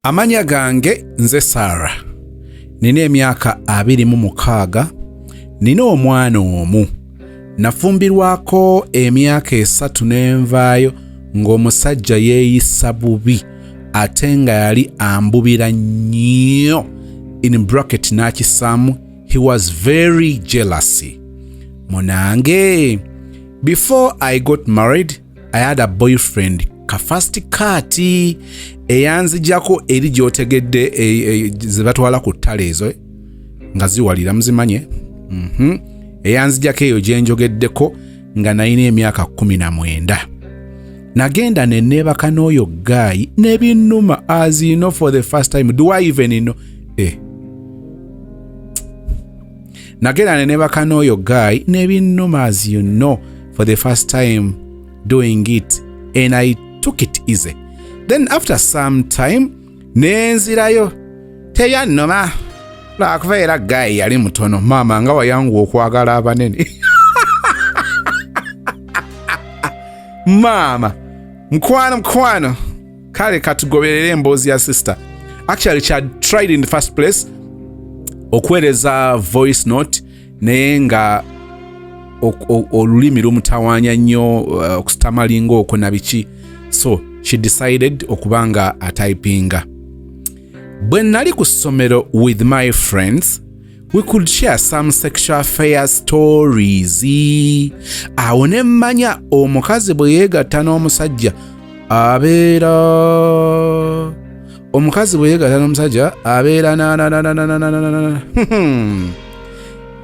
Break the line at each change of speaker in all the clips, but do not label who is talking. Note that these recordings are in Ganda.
Amanya gange nze Sarah. Nina emyaka 26. Nina omwana omu. Nafumbirwako emyaka 3 n'envaayo ng'omusajja yeeyisa bubi ate nga yali ambubira nnyo. In bracket n'akisaamu, he was very jealous. Munange, before I got married, I had a boyfriend. Kafasti kati eyanzijako eri gyotegedde ze batwala ku ttale ezo nga ziwalira muzimanye. Eyanzijako eyo gye njogeddeko nga nalina emyaka 19. Nagenda ne neebaka n'oyo guy n'ebinnuma as you know for the first time. Do I even know? Nagenda ne neebaka n'oyo guy n'ebinnuma as you know for the first time doing it, and I took it easy. Then after some time nenzirayo teyannoma lwakubeera guy yali mutono. Maama nga wayangu okwagala abanene. Maama mkwano kale katugoberere emboozi ya sister. Actually she had tried in the first place okuweereza voice note naye nga olulimi lumutawaanya nnyo okusitamalinga okwo na biki. So she decided okubanga atypinga. Bwe nali ku ssomero with my friends, we could share some sexual affair stories. Awo ne mmanya omukazi bwe yeegatta n'omusajja abeera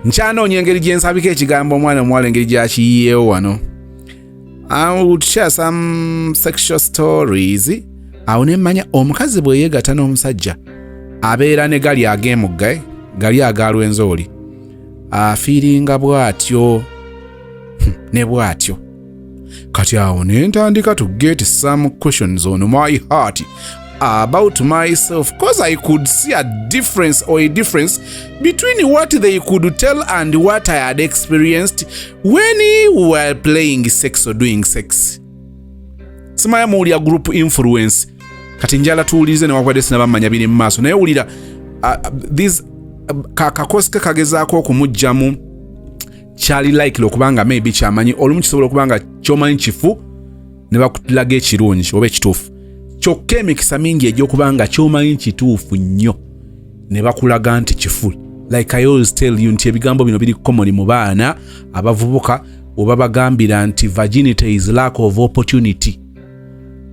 nkyanoonya engeri gye nsabika ekigambo omwana omuwala engeri gyakiyiyeewo wano. I would share some sexual stories. Awo ne mmanya omukazi bwe yeegatta n'omusajja abeera ne gali ag'emugga, gali agalwenzooli, afiiringa bw'atyo ne bw'atyo. Kati awo ne ntandika to get some questions on my heart about myself, because I could see a difference between what they could tell and what I had experienced when we were playing sex or doing sex. Simaya muwulira group influence. Kati njala tuwulize ne wakwadde sinabamanya biri mu maaso naye wulira these kakosi kagezaako okumugjamu kyali likely okubanga maybe kyamanyi olumu kisobola okubanga kyomanyi kifu ne bakutulaga ekirungi oba ekituufu. Kyokka emikisa mingi egy'okubanga kyomanyi kituufu nnyo ne bakulaga nti kifu. Like I always tell you nti ebigambo bino biri common mu baana abavubuka oba bagambira nti virginity is lack of opportunity.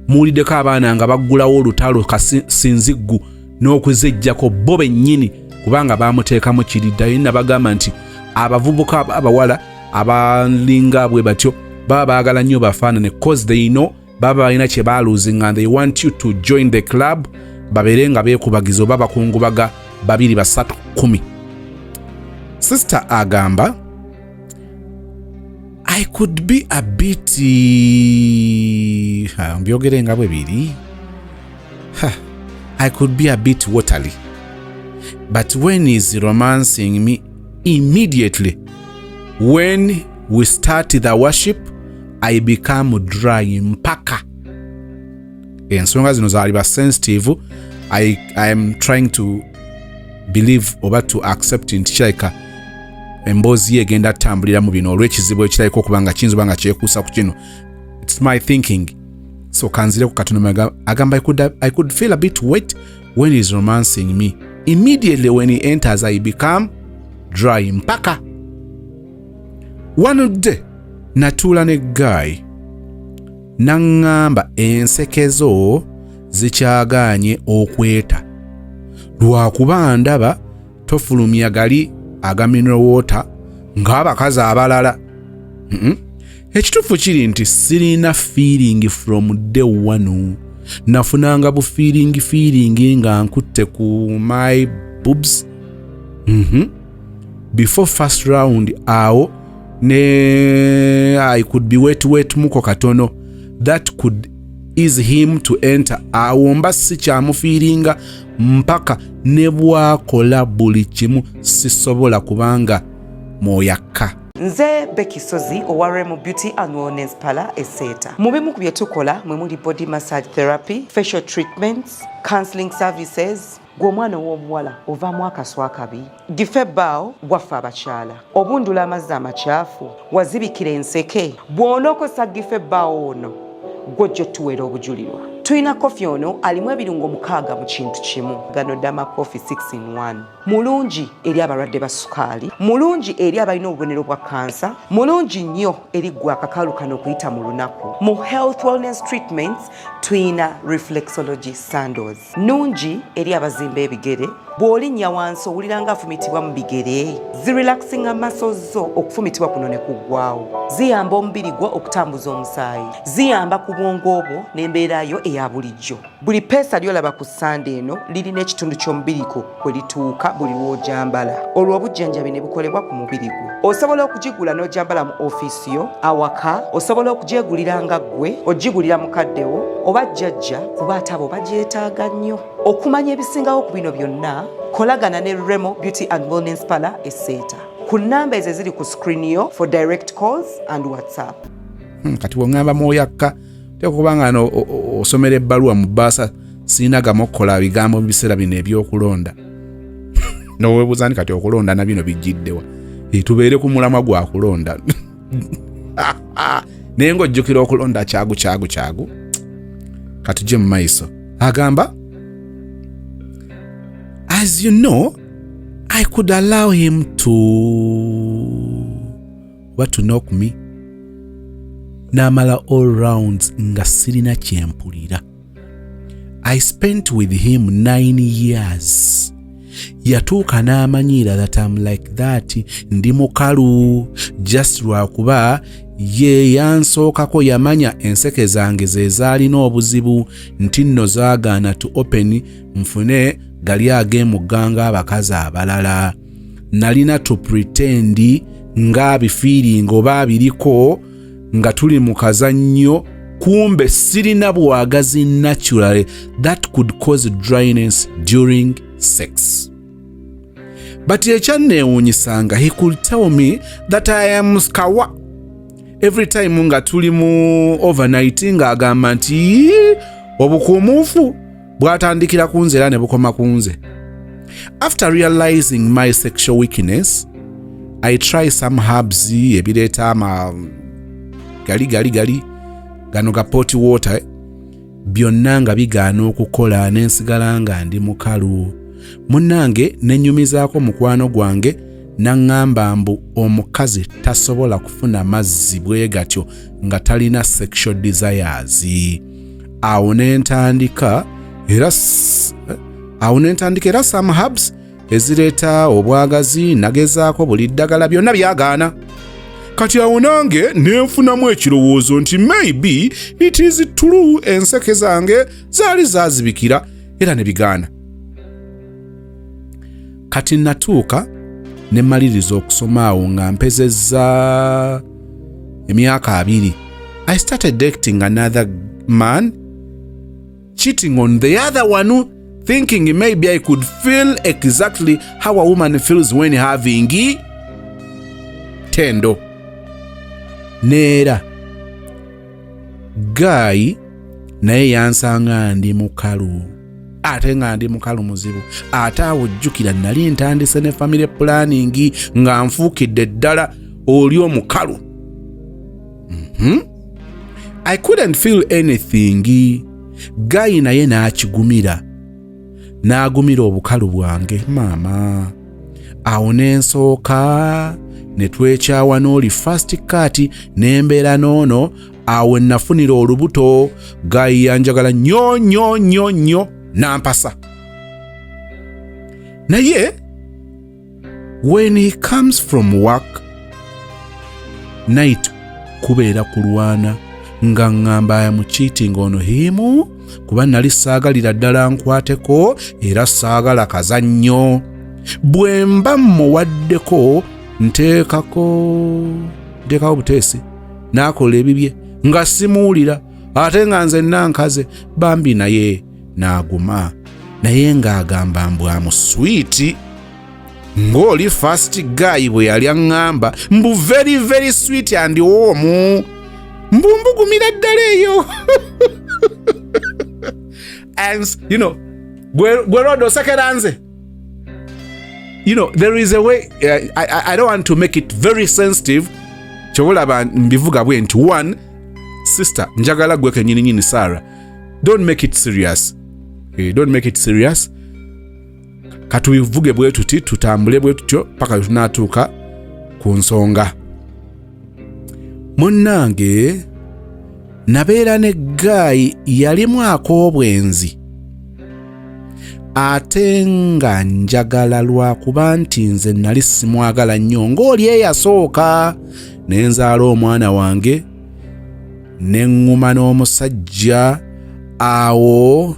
Muwuliddeko abaana nga baggulawo olutalo kasinziggu n'okuzejjako bo bennyini kubanga baamuteekamu kiriddayo. Nabagamba nti abavubuka abawala abalinga bwe batyo baba baagala nnyo bafaanane cause they know baba balina kye baalosing and they want you to join the club babeere nga beekubagiza oba bakungubaga 2 3 10. Sister agamba I could be a bit mbyogere nga bwe biri. I could be a bit watery, but when he's romancing me immediately when we start the worship I become dry mpaka. Ensonga zino zaaliba sensitive. I am trying to believe oba to accept nti kirabika emboozi egenda tambulira mu bino olw'ekizibu ekirabika okubanga kiyinza kyekuusa ku kino. It's my thinking. So kanzire ku katono agamba I could feel a bit wet when he's romancing me. Immediately when he enters I become dry mpaka. One day natuula ne guy naŋŋamba ensekezo zikyagaanye okweta lwakuba ndaba tofulumya gali aga mineral water ng'abakazi abalala. Ekituufu kiri nti sirina feeling from day one. Nafunanga bu feeling nga nkutte ku my boobs. Before first round awo I could be wet muko katono that could ease him to enter. Awo mba si kyamufiiringa mpaka ne bwakola buli kimu sisobola kubanga mwoyakka.
Nze Becky Sozi owa Beauty and Wellness Parlour Eseta. Mu bimu ku bye tukola mwe muli body massage therapy, facial treatments, counseling services. Gw'omwana w'omuwala ovaamu akaswa akabi, gife ebbaawo waffe abakyala, obundula amazzi amakyafu, wazibikira enseke, bw'onookosa gife ebbaawo ono gw'ojja otuweera obujulirwa. Tulina kofi ono alimu ebirungo 6 mu kintu kimu. Gano Dama Coffee 6 in 1. Mulungi eri abalwadde ba sukaali, mulungi eri abalina obubonero bwa kansa, mulungi nnyo eri gwe akakalu kano okuyita mu lunaku. Mu health wellness treatments tulina reflexology sandals, nungi eri abazimba ebigere, bw'olinnya wansi owulira nga afumitibwa mu bigere. Zirelaxing muscles zo okufumitibwa kuno ne kuggwaawo. Ziyamba omubiri gwo okutambuza omusaayi, ziyamba ku bwongo obwo n'embeera yo eya bulijjo. Buli peesa ly'olaba ku ssande eno lirina ekitundu ky'omubiri gwo kwe lituuka buli lw'ojambala. Olwo obujjanjabi ne bukolebwa ku mubiri gwo. Osobola okugigula n'ojambala mu ofiisi yo, awaka, osobola okugyegulira nga ggwe, ogigulira mukaddewo oba jjajja kuba ate abo bagyetaaga nnyo. Okumanya ebisingawo ku bino byonna, kolagana ne Remo Beauty and Wellness Parlour Eseta. Ku nnamba ezo eziri ku screen yo for direct calls and WhatsApp.
Kati bw'ongamba mwoyakka tekubanga no osomera ebbaluwa mu bbaasa sinagamu okukola bigambo mu biseera bino ebyokulonda. Noweebuuza nti kati okulonda na bino bijjiddewa. Tubeere ku mulamwa gwa kulonda. Naye ng'ojjukira okulonda kyagu. Katujje mu maiso. Agamba, as you know, I could allow him to knock me. Namala all rounds nga sirina kyempulira. I spent with him 9 years. Yatuuka n'amanyiira that I'm like that, ndi mukalu, just lwakuba ye yansookako yamanya enseke zange ze zaalina obuzibu nti nno zaagaana to open nfune gali ag'emuganga abakazi abalala. Nalina to pretend nga bifiiring oba abiriko nga tuli mu kazannyo, kumbe sirina bwagazi naturally that could cause dryness during sex. But ekyanneewuunyisanga, he could tell me that I am skawa. Every time nga tuli mu overnight ng'agamba nti obukumuufu bwatandikira kunze era ne bukoma kunze. After realizing my sexual weakness, I try some herbs ebireeta ama gali gano ga pot water, byonna nga bigaana okukola n'ensigala nga ndi mukalu. Munnange nenyumizaako mukwano gwange n'angamba mbu omukazi tasobola kufuna mazzi bwe gatyo nga talina sexual desires. Awo nentandika era some herbs ezireeta obwagazi nagezaako buli ddagala byonna byagaana. Kati awo nange nenfunamu ekirowoozo nti maybe it is true enseke zange zaali zazibikira era ne bigaana. Kati natuuka ne maliriza okusoma awo nga mpezezza emyaka 2. I started dating another man, cheating on the other one, thinking maybe I could feel exactly how a woman feels when having tendo. Neera Guy naye yansanga ndi mukalu, ate nga ndi mukalu muzibu. Ate awo jjukira nali ntandise ne family planning nga nfuukidde ddala oli omukalu. I couldn't feel anything. Guy naye n'akigumira obukalu bwange maama. Awo nensooka ne twekyawa n'oli fast cut n'embeera noono. Awo nafunira olubuto. Guy yanjagala nnyo nampasa. Naye when he comes from work night kubeera kulwana nga ngamba mu cheating ono himu kuba nali saagalira ddala nkwateko era saagala kazannyo. Bwe mba mmuwaddeko nteekako buteesi n'akola ebibye nga simuwulira ate nga nze nankaze bambi naye n'aguma naye ng'agamba mbu amuswiti. ng'oli first guy bwe yali aŋŋamba mbu very very sweet and warm mbu mbugumira ddala eyo and you know gwe rodo sekeranze. You know, there is a way, I don't want to make it very sensitive. Chobolaba mbivuga bwe nti one, sister, njagala gwe kenyini Sarah. Don't make it serious. Don't make it serious. Katubivuge bwe tuti, tutambule bwe tutyo, paka tunatuuka ku nsonga. Munnange, nabeera ne guy yalimu ak'obwenzi. Ate nga njagala lwakuba nti nze nali simwagala nnyo ng'oli eyasooka ne nzaala omwana wange ne ŋŋuma n'omusajja awo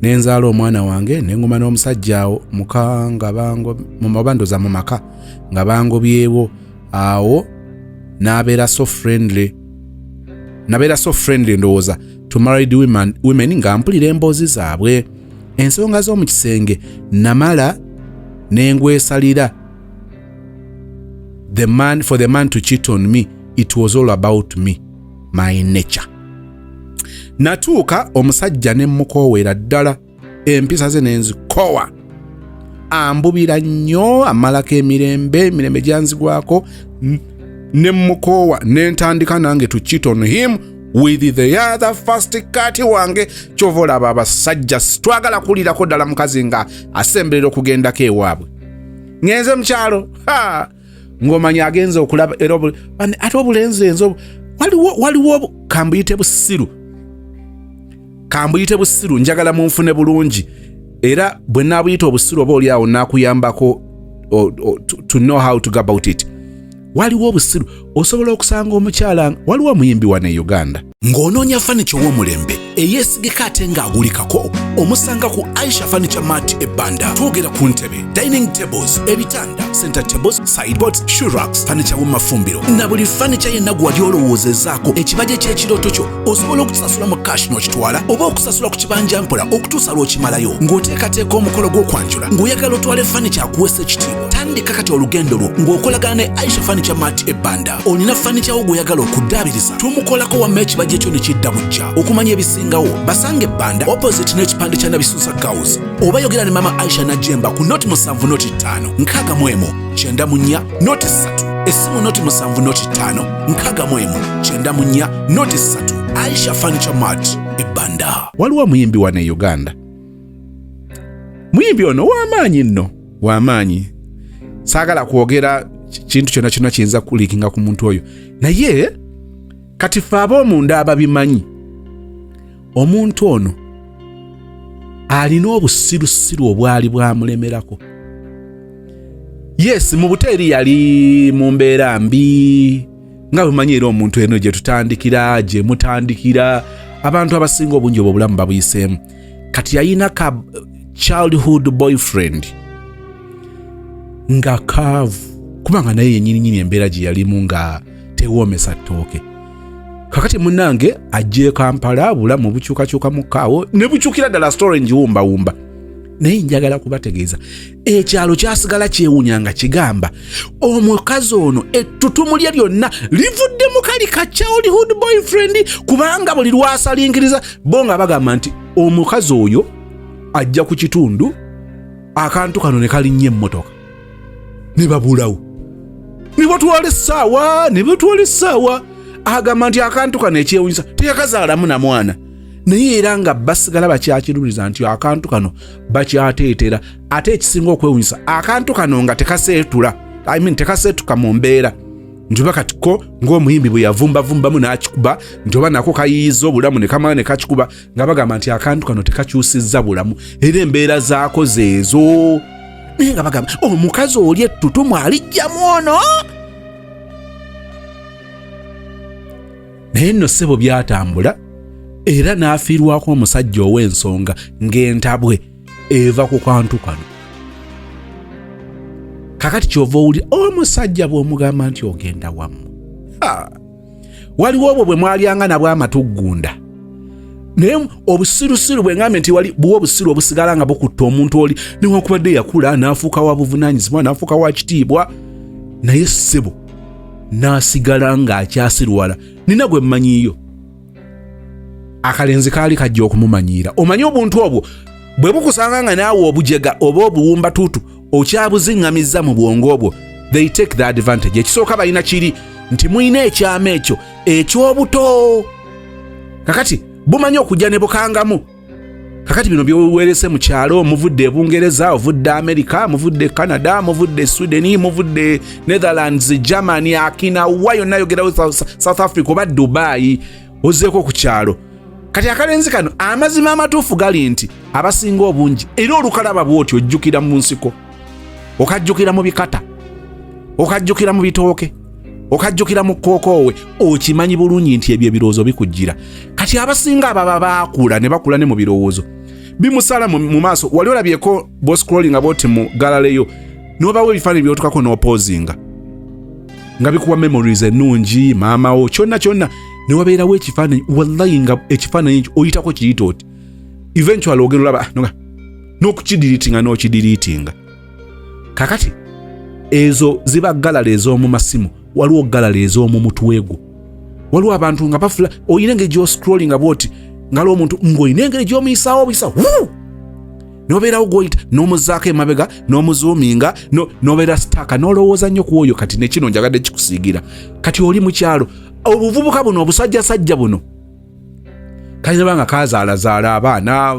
ne nzaala omwana wange ne ŋŋuma n'omusajja awo muka nga mu mabandoza mu maka nga bangobyewo awo n'abeera so friendly ndowooza to married women nga mpulira emboozi zaabwe ensonga z'omu kisenge namala n'engwesalira for the man to cheat on me. It was all about me, my nature. Natuuka omusajja ne mmukoowera ddala empisa ze nenzikowa ambubira nnyo amalako emirembe gyanzigwako ne mmukoowa ne ntandika nange to cheat on him with the other first kati wange. Kyova olaba abasajja twagala kulirako ddala mukazi nga asemberera okugendako ewaabwe. Ngenze mukyalo ng'omanya agenze okulaba era ate obulenzi enzo waliwo kambuyite busiru njagala munfune bulungi era bwe naabuyita obusiru oba oli awo naakuyambako to know how to go about it. Waliwo obusiru osobola okusanga omukyala waliwo omuyimbi wa ne Uganda ng'onoonya fanicho w'omulembe eyeesigika ate ng'agulikako omusanga ku Aisha Furniture Mart ebbanda. Twogera ku ntebe, dining tables, ebitanda, center tables, sideboards, shoe racks, furniture w'amafumbiro na buli furniture yenna gwali olowoozezaako ekibajje ky'ekirooto kyo osobola okukisasula mu cash n'okitwala oba okusasula ku kibanja mpola okutuusa lw'okimalayo ng'oteekateeka omukolo gw'okwanjula ng'oyagala otwale furniture akuweesa ekitiibwa. Tandika kati olugendo lwo ng'okolagana ne Aisha Furniture Mart ebbanda. Olina furniture wo gw'oyagala okuddaabiriza tumukolako wamma ekibajje kyo ne kidda bujja. Okumanya ebisingawo basange ebbanda opposite n'ekipande kya Nabisusa Girls oba yogera ne mama Aisha Najemba ku noti 7 noti 5 61 94 noti 3 essimu noti 7 noti 5 61 94 noti 3 Aisha Furniture Mart ebbanda. Waliwo omuyimbi wa ne Uganda. Muyimbi ono w'amaanyi saagala kwogera kintu kyonna kiyinza kuliikinga ku muntu oyo naye kati ffe ab'omunda ababimanyi omuntu ono alina obusirusiru obwali bwamulemerako. Yes, mu buteeri yali mu mbeera mbi nga bumanyi era omuntu eno gye tutandikira gye mutandikira abantu abasinga obungi obulamu babuyiseemu. Kati yalina ka childhood boyfriend nga kaavu kubanga naye yennyini embeera gye yalimu nga tewoomesa ttooke. Kakati munnange ajje Kampala bulamu bukyukakyuka mukaawo ne bukyukira ddala story njiwumbawumba naye njagala kubategeeza ekyalo kyasigala kyewuunya nga kigamba omukazi ono ettutumu lye lyonna livudde mu kali ka childhood boyfriend kubanga buli lwasalingiriza bo nga bagamba nti omukazi oyo ajja ku kitundu akantu kano ne kalinnye emmotoka ne babulawo ne batwala essaawa agamba nti akantu kano ekyewunyisa teyakazaalamu na mwana naye era nga basigala bakyakiruriza nti akantu kano bakyateetera ate ekisinga okwewunyisa akantu kano nga tekaseetula tekaseetuka mu mbeera nti oba katiko ng'omuyimbi bwe yavumbavumbamu n'akikuba nti oba nako kayiyiza obulamu ne kamala ne kakikuba nga bagamba nti akantu kano tekakyusizza bulamu era embeera zaako zeezo naye nga bagamba omukazi oli ettutumu alijjamu ono naye nno ssebo byatambula era n'afiirwako omusajja ow'ensonga ng'entabwe eva ku kantu kano. Kakati kyova owulira omusajja bw'omugamba nti ogenda wamu waliwo obwo bwe mwalyanga nabwo amatuggunda naye obusirusiru bwe ngambe nti wali buwo obusiru obusigala nga bukutta omuntu oli newankubadde yakula n'afuuka wa buvunaanyizibwa n'afuuka wa kitiibwa naye ssebo n'asigala ng'akyasirwala. Nina gwe mmanyiiyo akalenzi kaali kajja okumumanyiira. Omanyi obuntu obwo bwe bukusanga nga naawe obujega oba obuwumba tuutu okyabuziŋŋamizza mu bwongo obwo, they take the advantage. Ekisooka balina kiri nti muyina ekyama ekyo eky'obuto. Kakati bumanyi okujja ne bukangamu. Kakati bino byeweerese mu kyalo, muvudde e Bungereza, ovudde Amerika, muvudde Canada, muvudde Sweden, muvudde Netherlands, Germany, akina wa yonna yogerawo South Africa oba Dubai, ozzeeko ku kyalo. Kati akalenzi kano amazima amatuufu gali nti abasinga obungi era olukalaba bw'oti ojjukira mu nsiko, okajjukira mu bikata, okajjukira mu bitooke, okajjukira mu kookoowe, okimanyi bulungi nti ebyo ebirowoozo bikujjira. Kati abasinga ababa baakula ne bakula ne mu birowoozo bimusala mu maaso. Wali olabyeko bw'oscrollinga bw'oti mu galaleyo n'obawo ebifaananyi by'otukako n'opoozinga nga bikuwa memories ennungi, maama wo, kyonna kyonna ne wabeerawo ekifaananyi, wallahi nga ekifaananyi ekyo oyitako kiyita oti eventually ogenda olaba n'okukidiriitinga n'okidiriitinga. Kakati ezo ziba galala ez'omu masimu, waliwo galala ez'omu mutwe gwo. Waliwo abantu nga bafula, oyina engeri gy'oscrollinga bw'oti ngalo omuntu ng'olina engeri gy'omuyisaawo obuyisa n'obeerawo gw'oyita n'omuzzaako emabega n'omuzuuminga n'obeera sitaaka n'olowooza nnyo ku oyo. Kati ne kino njagadde kikusiigira. Kati oli mu kyalo, obuvubuka buno obusajjasajja buno kalina banga kazaalazaala abaana,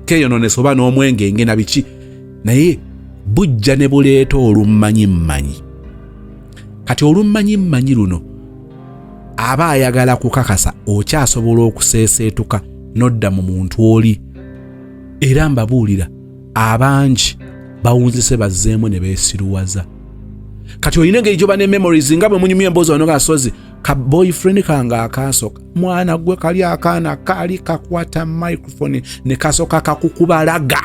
keeyononesa oba n'omwengenge na biki, naye bujja ne buleeta olummanyi. Kati olummanyi luno aba ayagala kukakasa okyasobola okuseeseetuka n'odda mu muntu oli. Era mbabuulira abangi bawunzise bazzeemu ne beesiruwaza. Kati olina engeri gyoba ne memories nga bwe munyumya emboozi wano gasozi ka boyfriend kange akaasoka, mwana gwe kali akaana kaali kakwata microphone ne kasooka kakukubalaga.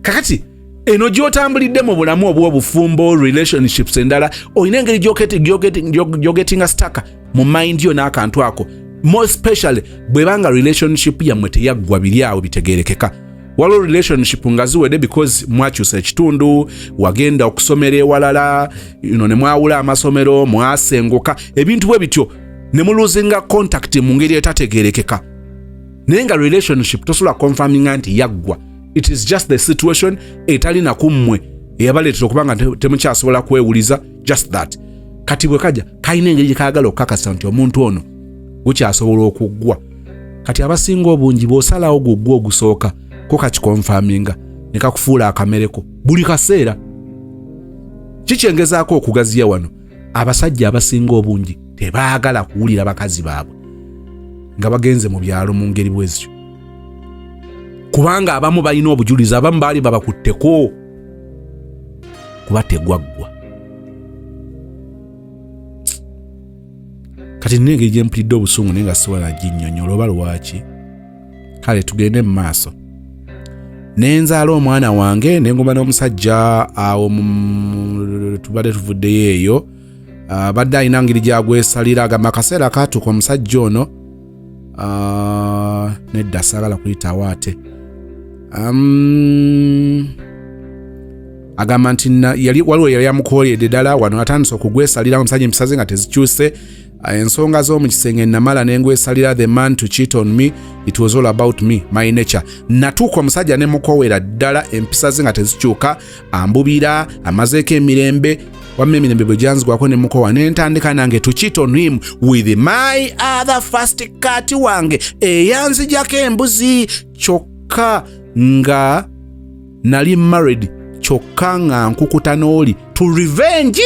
Kakati eno gy'otambulidde mu bulamu obw'obufumbo, relationships endala, olina engeri gy'ogetinga staka mu mind yo n'akantu ako, more especially bwebanga relationship yammwe teyaggwa biri awo bitegeerekeka. Waliwo relationship nga ziwedde because mwakyusa ekitundu, wagenda okusomera ewalala, ne mwawula amasomero, mwasenguka, ebintu bwe bityo ne muluzinga contact mu ngeri etategeerekeka. Naye nga relationship tosobola confirminga nti yaggwa. It is just the situation etalina kummwe eyabaleetera okuba nga temukyasobola kwewuliza, just that. Kati bwe kajja kalina engeri gyekayagala okukakasa nti omuntu ono gukyasobola okuggwa. Kati abasinga obungi bw'osalawo guggwa ogusooka ko kakikonfaminga ne kakufuula akamereko buli kaseera. Kikyengezaako okugaziya wano, abasajja abasinga obungi tebaagala kuwulira bakazi baabwe nga bagenze mu byalo mu ngeri bwezityo, kubanga abamu balina obujulizi, abamu baali babakutteko kuba tegwaggwa. Kati nina engeri gyempulidde obusungu naye nga sisobola ginnyonnyola oba lwaki. Kale tugende mu maaso. Nenzaala omwana wange nengoma n'omusajja awo tubadde tuvuddeyo eyo. Badde alina ngeri gyagwesalira, agamba akaseera kaatuuka omusajja ono nedda saagala kuyitawo ate. Agamba nti waliwo yali amukooledde ddala wano, atandise okugwesalira omusajja empisaze nga tezikyuse. Ensonga z'omu kisenge namala nengwesalira, the man to cheat on me, it was all about me, my nature. Natuuka omusajja ne mukoowera ddala empisa ze nga tezikyuka, ambubira, amazeeko emirembe, wamma emirembe bwe gyanzigwako ne mukoowa n'entandika nange to cheat on him with my other first cat wange eyanzijako embuzi, kyokka nga nali married, kyokka nga nkukuta n'oli to revenge.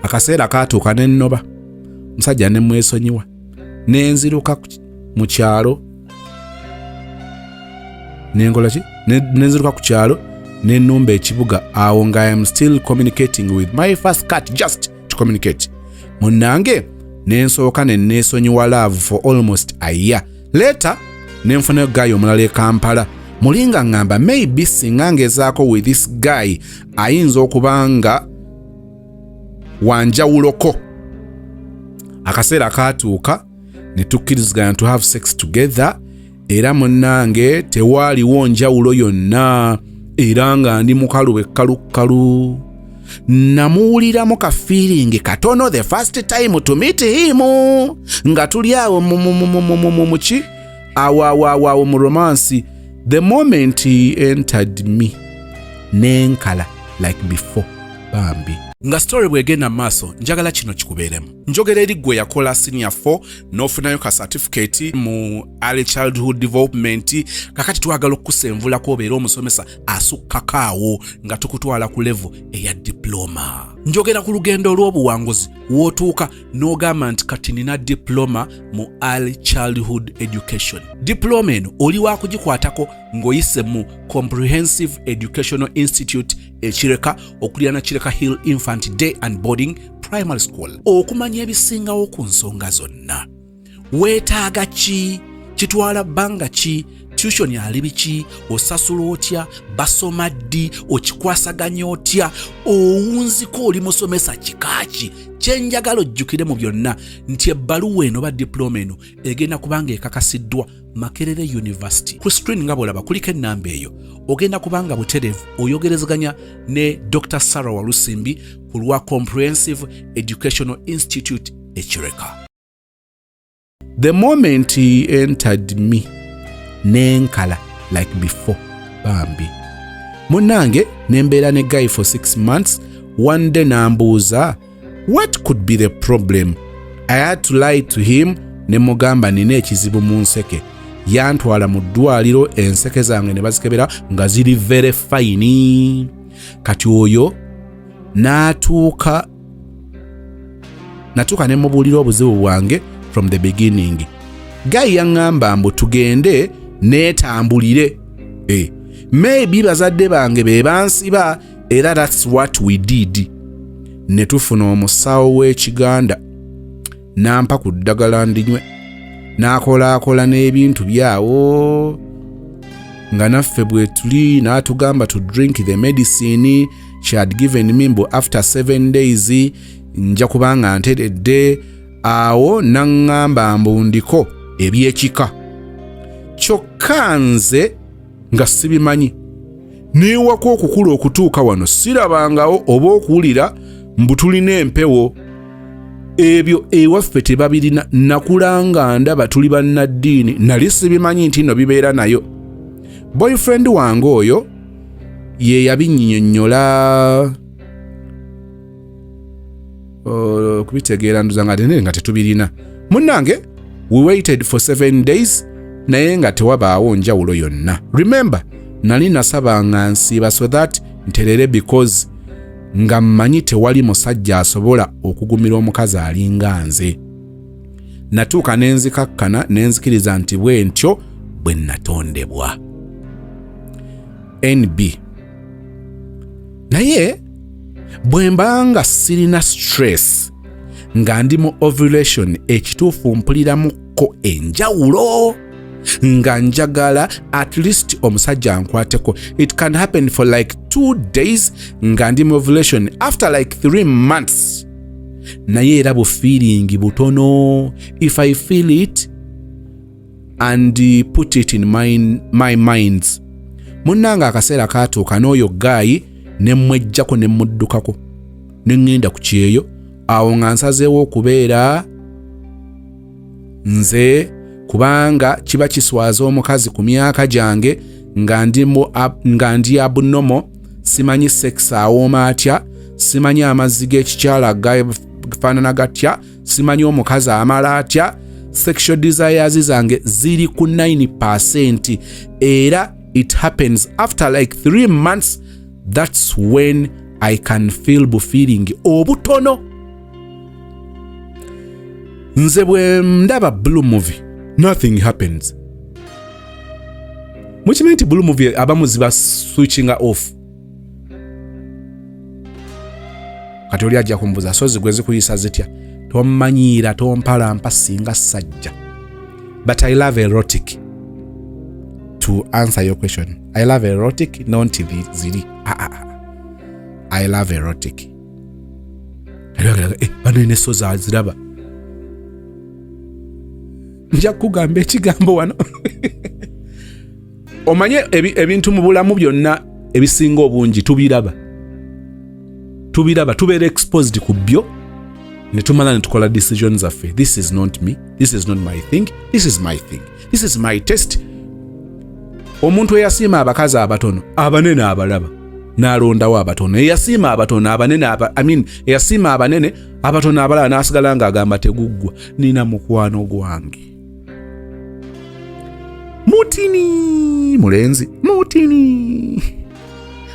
Akaseera kaatuuka ne nnoba, musajja ne mwesonyiwa, nenziruka mu kyalo, nengola ki? Nenziruka ku kyalo, nennumba ekibuga, awo nga I am still communicating with my first cat, just to communicate. Munnange, nensooka ne neesonyiwa love for almost a year. Later, nenfunayo guy omulala e Kampala. Mulinga ngamba maybe singa ngezaako with this guy ayinza okuba nga wanjawuloko. akaseera katuuka ne tukkiriziganya to have sex together, era munnange tewaaliwo njawulo yonna, era nga ndi mukalu ekkalukalu. Namuwuliramu ka feeling katono the first time to meet him, nga tuli awo muki awo mu romance. The moment he entered me nenkala like before bambi. Nga story bwegenda maaso njagala kino kikubeeremu. Njogera eri gwe yakola senior 4 n'ofunayo ka certificate mu early childhood development, kakati twagala okukusenvulako obeera omusomesa asukkakaawo nga tukutwala ku level eya diploma. Njogera ku lugendo olw'obuwanguzi wootuuka n'ogamba nti kati nina diploma mu early childhood education. Diploma eno oli waakugikwatako ng'oyise mu Comprehensive Educational Institute ekireka okulirana Kireka Hill Infant Day and Boarding Primary School. Okumanya ebisingawo ku nsonga zonna. Weetaaga ki? Kitwala bbanga ki? Tuition yali biki? Osasula otya? Basoma ddi? Okikwasaganya otya? Owunziko oli musomesa kikaaki? Kyenjagala ojjukire mu byonna nti ebbaluwa eno ba diploma eno egenda kubanga ekakasiddwa Makerere University. Ku screen nga bwolaba kuliko ennamba eyo. Ogenda kubanga butereevu oyogerezaganya ne Dr. Sarah Walusimbi ku lwa Comprehensive Educational Institute ekireka. The moment he entered me nenkala like before bambi. Munnange nembeera ne guy for 6 months. One day nambuuza what could be the problem. I had to lie to him ne mugamba nina ekizibu mu nseke. Yantwala mu ddwaliro, enseke zange ne bazikebera nga ziri very fine. Kati oyo natuuka ne mubuulira obuzibu bwange from the beginning. Guy yaŋŋamba mbu tugende neetambulire. Maybe bazadde bange be bansiba, era that's what we did. Ne tufuna omusawo w'Ekiganda nampa ku ddagala ndinywe, n'akolaakola n'ebintu byawo nga naffe bwe tuli, n'atugamba to drink the medicine she had given me mbu after 7 days nja kubanga nteredde. Awo naŋŋamba mbu ndiko ebyekika, kyokka nze nga sibimanyi. Neewako okukula okutuuka wano sirabangawo oba okuwulira mbu tulina empewo. Ebyo ewaffe tebabirina. Nakulanga ndaba tuli bannaddiini, nali sibimanyi nti no bibeera nayo. Boyfriend wange oyo ye yabinnyonnyola kubitegeera nduza nga tetubirina. Munnange we waited for 7 days naye nga tewabaawo njawulo yonna. Remember, nali nasabanga nsiiba so that nterere because nga mmanyi tewali musajja asobola okugumira omukazi alinga nze. Natuuka nenzikakkana nenzikiriza nti bwe ntyo bwe natondebwa. NB. Naye bwe mbanga sirina stress nga ndi mu ovulation, ekituufu mpuliramuko enjawulo nga njagala at least omusajja ankwateko. It can happen for like 2 days nga ndi mu ovulation after like 3 months. Naye era bu feeling butono. If I feel it and put it in my minds. Munnanga akaseera katuuka n'oyo guy ne mwejjako ne muddukako ne ngenda ku kyeyo. Awo nga nsazeewo okubeera nze kubanga kiba kiswaza omukazi ku myaka gyange nga ndi abnormal. Simanyi sex awooma atya, simanyi amazzi g'ekikyala gafaanana gatya, simanyi omukazi amala atya. Sexual desires zange ziri ku 9%, era it happens after like 3 months. That's when I can feel bu feeling obutono. Nze bwe ndaba blue movie, nothing happens. Mukimanyi nti blue movie abamu ziba switching off. Kati oli ajja kumbuza so zigwe zikuyisa zitya. Tommanyiira tompalampa singa sajja. But I love erotic. To answer your question, I love erotic, not ziri. I love erotic. Bano ine so za ziraba. nja kugamba ekigambo wano omanye ebintu mu bulamu byonna ebisinga obungi tubiraba tubeera exposed ku byo ne tumala ne tukola decisions affe. This is not me, this is not my thing, this is my thing, this is my taste. Omuntu eyasiima abakazi abatono abanene abalaba n'alondawo abatono, eyasiima abatono abanene eyasiima abanene abatono abalaba n'asigala ng'agamba teguggwa. Nina mukwano gwange mutini mulenzi mutini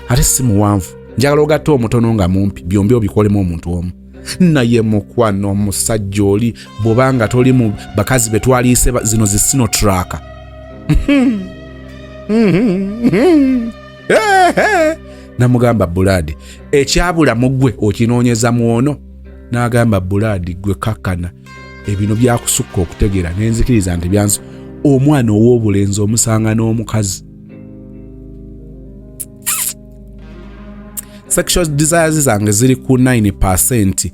ate si muwanvu, njagala ogatta omutono nga mumpi byombi obikolemu omuntu omu. Naye mukwano omusajja oli bw'obanga toli mu bakazi be twaliise zino zisino traka namugamba Buladi ekyabula mugwe okinoonyeza muono. N'agamba Buladi gwe kakkana ebino byakusukka okutegeera nenzikiriza nti byanso omwana ow'obulenzi omusanga n'omukazi. Sexual desires zange ziri ku 9%.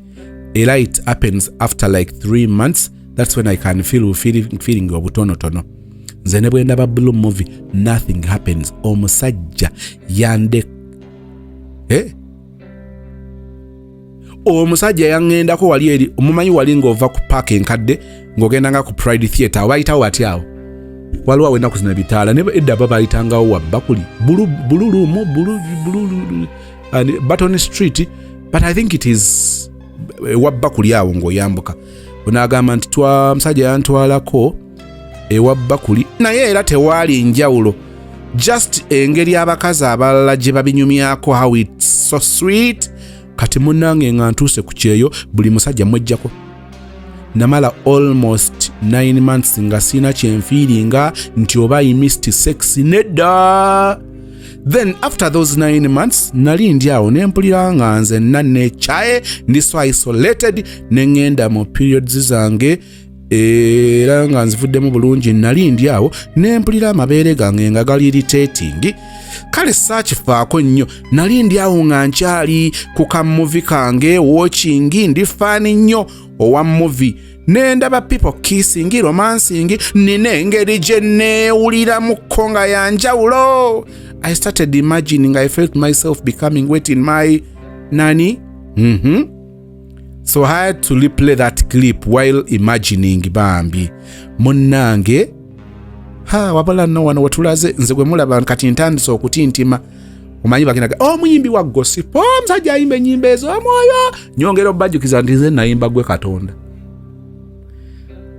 Era it happens after like 3 months. That's when I can feeling obutonotono. Nze ne bwe ndaba blue movie nothing happens. Omusajja yande omusajja yangendako wali eri omumanyi wali ng'ova ku park enkadde ng'ogendanga ku Pride Theatre bayitawo ati awo waliwo wenda kuzina bitaala ne edda babayitangawo wabbakuli bululumu Button Street, but I think it is wabbakuli awo ng'oyambuka. Onagamba nti musajja yantwalako ewabbakuli naye era tewaali njawulo, just engeri abakazi abalala gye babinyumyako, how it's so sweet. Kati munnange nga ntuuse ku kyeyo buli musajja mwejjako. Namala almost 9 months nga sina kyenfiiringa nti oba I missed sex nedda. Then after those 9 months nali ndi awo nempulira nga nze nanekyaye ndi so isolated nengenda mu periods zange era nga nzivuddemu bulungi. Nali ndi awo nempulira amabeere gange nga gali irritating. Kale saakifaako nnyo, nali ndi awo nga nkyali ku kamuvi kange watching, ndi faani nnyo owa movie. Nendaba people kissing, romancing, nina engeri gye neewuliramuko nga yanjawulo. I started imagining, I felt myself becoming wet in my nani. So I had to replay that clip while imagining bambi. Munnange, wabala no wano watulaze nze gwe mulaba kati ntandise okutintima. Omanyi bakinaga omuyimbi wa gossip omusajja ayimba ennyimba ezo omwoyo nyongera obajjukiza nti nze nayimba gwe Katonda.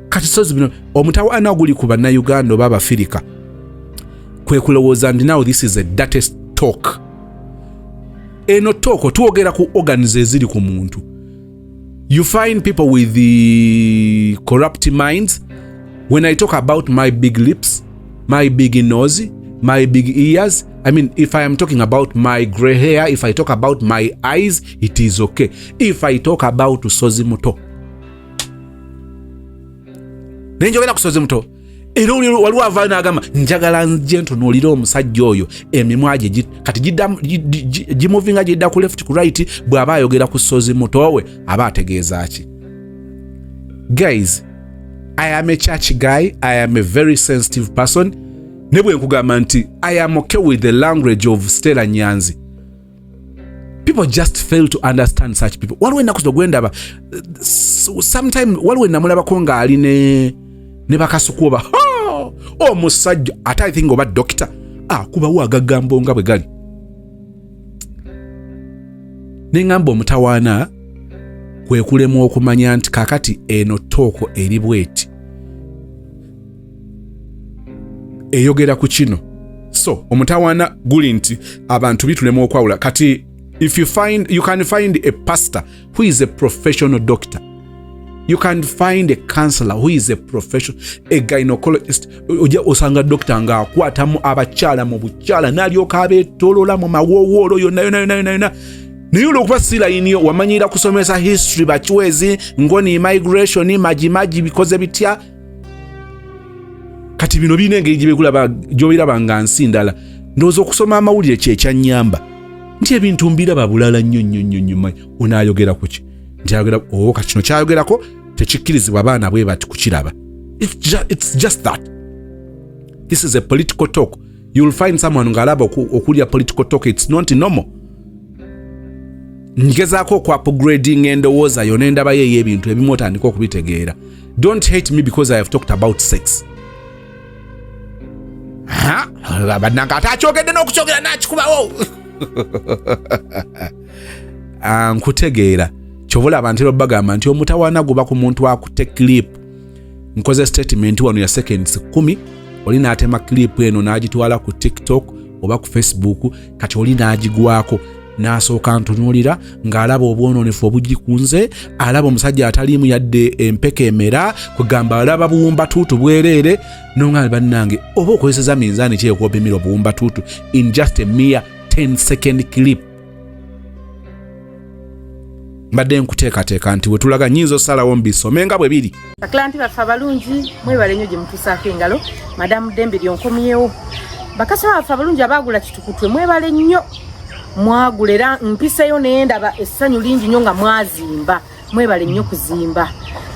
Kati sozi bino omutawaana guli ku bannayuganda oba Abafirika kwe kulowooza nti now this is a dirty talk. Eno talk tuogera ku organs eziri ku muntu. You find people with the corrupt minds. When I talk about my big lips, my big nose, my big ears, I mean, if I am talking about my gray hair, if I talk about my eyes, it is okay. If I talk about sozi muto, nenjogera ku sozi muto, era waliwo avaayo n'agamba njagala nje ntunuulira omusajja oyo emimwa gye kati gimuvinga gidda ku left ku right bw'aba ayogera ku sozi muto we aba ategeeza ki? Guys, I am a church guy. I am a very sensitive person. Ne bwe nkugamba nti I am okay with the language of Stella Nyanzi. People just fail to understand such people. Waliwo ennaku gwendaba sometimes waliwo ennamulabako ng'ali ne bakasukuba omusajja ate I think oba doctor kubawo agagambo nga bwe gali. Nengamba omutawaana kwe kulemu okumanya nti kakati eno tooko eri bweti eyogera ku kino. So omutawaana guli nti abantu bitulemu okwawula. Kati if you can find a pastor who is a professional doctor, you can find a counselor who is a professional, a gynecologist. Oja osanga doctor nga akwatamu abakyala mu bukyala n'alyoka abeetolola mu mawowoolo yonna. Naye olwokuba silayiniyo wamanyira kusomesa history bakiwezi ngoni immigration majimaji bikoze bitya. Kati bino bino engeri gy'obiraba nga nsi ndala. Ndowooza okusoma amawulire kyekyanyamba nti ebintu mbiraba bulala nnyo onaayogera ku ki? Nti ayogera kati kino kyayogerako tekikkirizibwa abaana bwe bati kukiraba. It's just that. This is a political talk. You'll find someone ngalaba okulya political talk. It's not normal. Ngezaako kwa upgrading endowooza yonna endaba ye y'ebintu ebimu otandika okubitegeera. Don't hate me because I have talked about sex. Badnanga atakyogedde n'okukyogera n'akikubawo. Nkutegeera. Kyobola abantu ero bagamba nti omutawaana guba ku muntu akutte clip. Nkoze statement wano ya seconds 10. Oli n'atema clip eno n'agitwala ku TikTok oba ku Facebook, kati oli n'agigwako n'asooka ntunuulira ng'alaba obwononefu obugikunze, alaba omusajja ataliimu yadde empeke emera, kugamba alaba buwumbatuutu bwereere, n'oŋŋamba bannange oba okozeseza minzaani ki ekwopimira obuwumbatuutu in just a mere 10-second clip. Mbadde nkuteekateeka nti wetulaga nnyinza osalawo mbisome nga bwe biri.
Bakilanti baffe abalungi mwebale nnyo gye mutuusaako engalo. Madamu Dembe lyonkomyewo. Bakasaba baffe abalungi abaagula kitukutwe mwebale nnyo. Mwagula era mpiseyo naye ndaba essanyu lingi nnyo nga mwazimba. Mwebale nnyo kuzimba.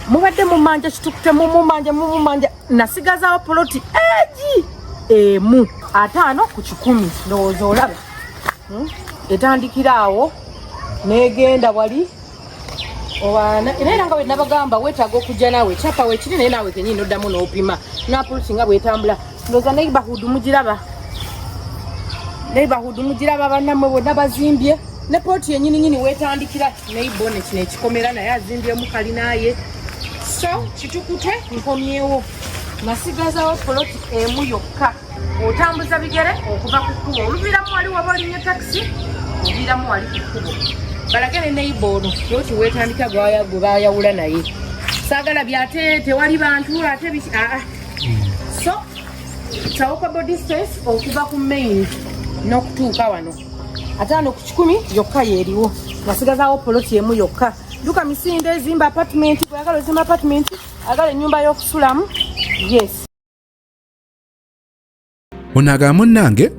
Mubadde mumanja kitukutwe mumanja nasigazaawo poloti egi emu 5 ku 10 ndowooza olaba. Etandikira awo negenda wali owana era nga bwe nabagamba weetaaga okujja naawe kyapa weekiri naye naawe kenyini noddamu n'opima n'apulusi nga bwetambula. Ndowooza neighborhood mugiraba bannammwe bonna bazimbye ne pooti yennyini weetandikira neibone kino ekikomera naye azimbyemu kalinaaye. So kitukute nkomyewo nasigazaawo poloti emu yokka. Otambuza bigere okuva ku kkubo oluviiramu wali waba olinnye takisi oviiramu wali ku kkubo. Balagene neighbor kyoti weetandika gwe baayawula naye. Saagala byate tewali bantu ate so kyawukabo distance okuva ku main n'okutuuka wano 5 ku 10 yokka yeeriwo. Nasigazaawo poloti emu yokka. Duka misinde ezimba apartment, bw'ayagala ozimba apartment, agala ennyumba y'okusulamu. Yes.
Onaga munnange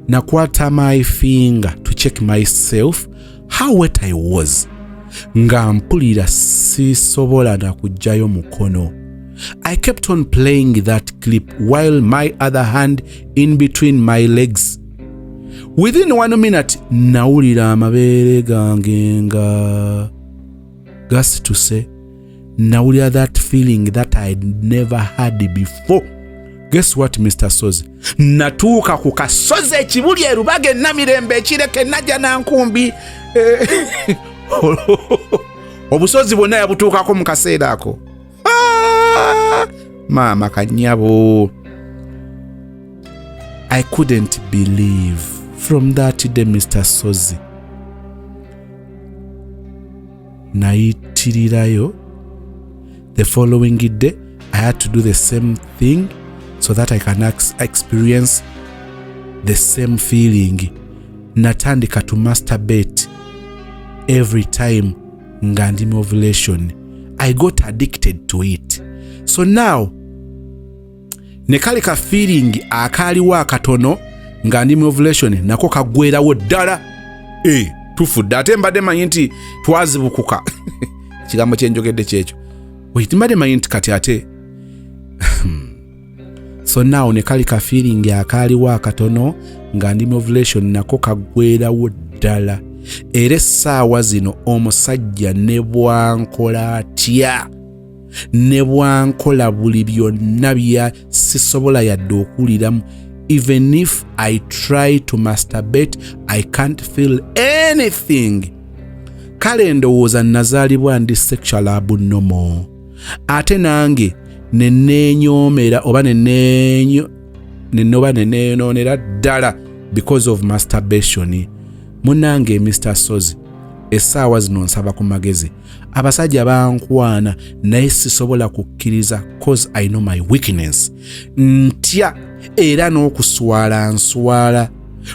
nakwata my finger to check myself how wet I was. Nga mpulira sisobola na kujjayo mukono. I kept on playing that clip while my other hand in between my legs. Within 1 minute, nawulira amabeere gange nga gas to say, nawulira that feeling that I'd never had before. Guess what, Mr. Sozi? Natuuka ku kasozi ekibuli erubage namirembe ekireke najja nankumbi. Obusozi bwonna yabutuukako mu kaseera ako. Maama kanyabo. I couldn't believe from that day, Mr. Sozi. Nayitirirayo. The following day, I had to do the same thing so that I can experience the same feeling. Natandika to masturbate every time nga ndi mu ovulation. I got addicted to it. So now, nekali ka feeling akaaliwo akatono nga ndi mu ovulation nako kagwerawo ddala. Tufudde ate mbadde manyi nti twazibukuka. Kigambo kyenjogedde kyekyo. Mbadde manyi nti kati ate. So now nekali ka feeling akaaliwo akatono nga ndi mu ovulation nako kagwerawo ddala. Era essaawa zino omusajja ne bwankola atya, ne bwankola buli byonna bya sisobola yadde okuwuliramu. Even if I try to masturbate, I can't feel anything. Kale ndowooza nazaalibwa ndi sexual abnormal. Ate nange neneenyoomera oba neneenyoonera ddala because of masturbation. Munange Mr. Sozi, essaawa zino nsaba ku magezi. Abasajja bankwana naye sisobola kukkiriza cause I know my weakness. Ntya era n'okuswala nswala.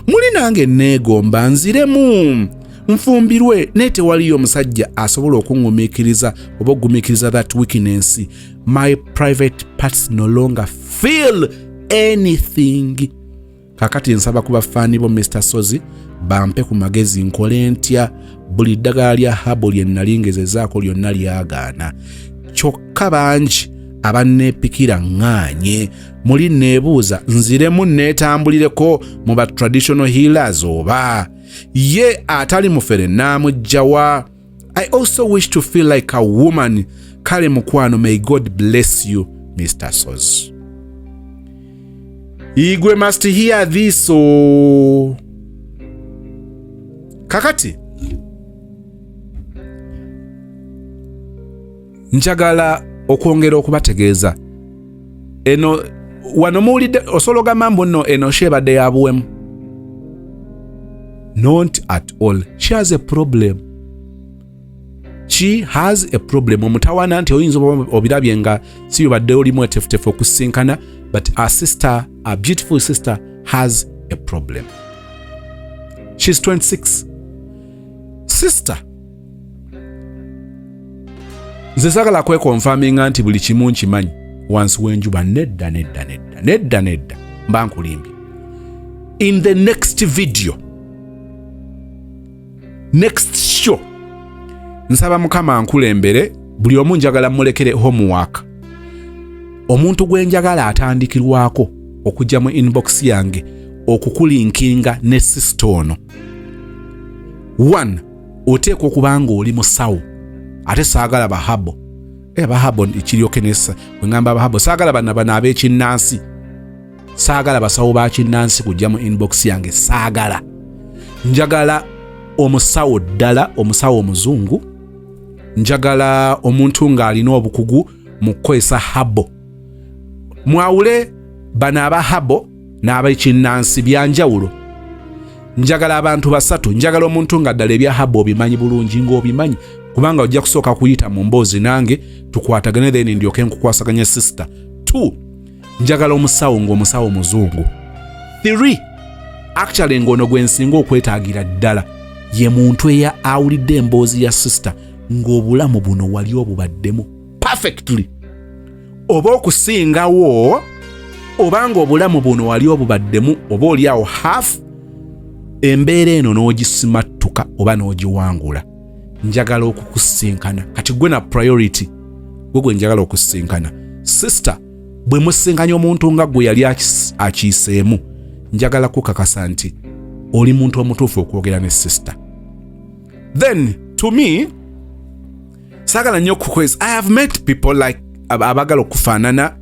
Muli nange neegomba nziremu. Nfumbirwe naye tewaliyo omusajja asobola okungumiikiriza oba ogumiikiriza that weakness. My private parts no longer feel anything. Kakati nsaba ku bafaani bo Mr. Sozi bampe ku magezi nkole ntya buli ddagala lya habo lye nali ngezezaako lyonna lyagaana. Kyokka bangi abanneepikira ŋŋaanye muli neebuuza nziremu neetambulireko mu ba traditional healers oba ye atali mufere naamuggyawa. I also wish to feel like a woman. Kale mukwano, may God bless you, Mr. Soz. Igwe must hear this. So kakati njagala okwongera okubategeeza eno wano muwulidde osologa mambo nno eno shebadde yabuwemu. Not at all. She has a problem. She has a problem. Omutawana nti oyinza obirabye nga si yobadde olimu etefutefu okusinkana, but our sister, our beautiful sister, has a problem. She's 26. Sister, nze sagala kwekonfaminga nti buli kimu nkimanyi wansi w'enjuba. Nedda mba nkulimbye. In the next video, next show, nsaba Mukama ankulembere, buli omu njagala mulekere homework. Omuntu gwe njagala atandikirwako okujja mu inbox yange okukulinkinga ne sister ono. 1. Oteekwa okuba nga oli musawo. Ate saagala bahabo. Bahabo ekiryoke nessa. Bwe ngamba bahabo, saagala bana ab'ekinnansi. Saagala basawo ba kinnansi kujja mu inbox yange. Saagala. Njagala omusawo ddala, omusawo omuzungu. Njagala omuntu ng'alina obukugu mu kukozesa habo. Mwawule bana abahabo n'ab'ekinnansi byanjawulo. Njagala abantu basatu. Njagala omuntu nga ddala ebya habo obimanyi bulungi ng'obimanyi, kubanga ojja kusooka kuyita mu mboozi nange tukwatagane, then ndyoke nkukwasaganya sister. 2. Njagala omusawo ng'omusawo muzungu. 3. Actually ng'ono gwe nsinga okwetaagira ddala ye muntu eya awulidde emboozi ya sister ng'obulamu buno wali obubaddemu perfectly, oba okusingawo, obanga obulamu buno wali obubaddemu oba oli awo half, embeera eno n'ogisimattuka oba n'ogiwangula. Njagala okukusinkana. Kati gwe na priority gwe njagala okusinkana. Sister, bwe musinkanya omuntu nga gwe yali akiiseemu, njagala kukakasa nti oli muntu omutuufu okwogera ne sister. Then to me, sagala nnyo kukwezi, I have met people like abagala okufaanana.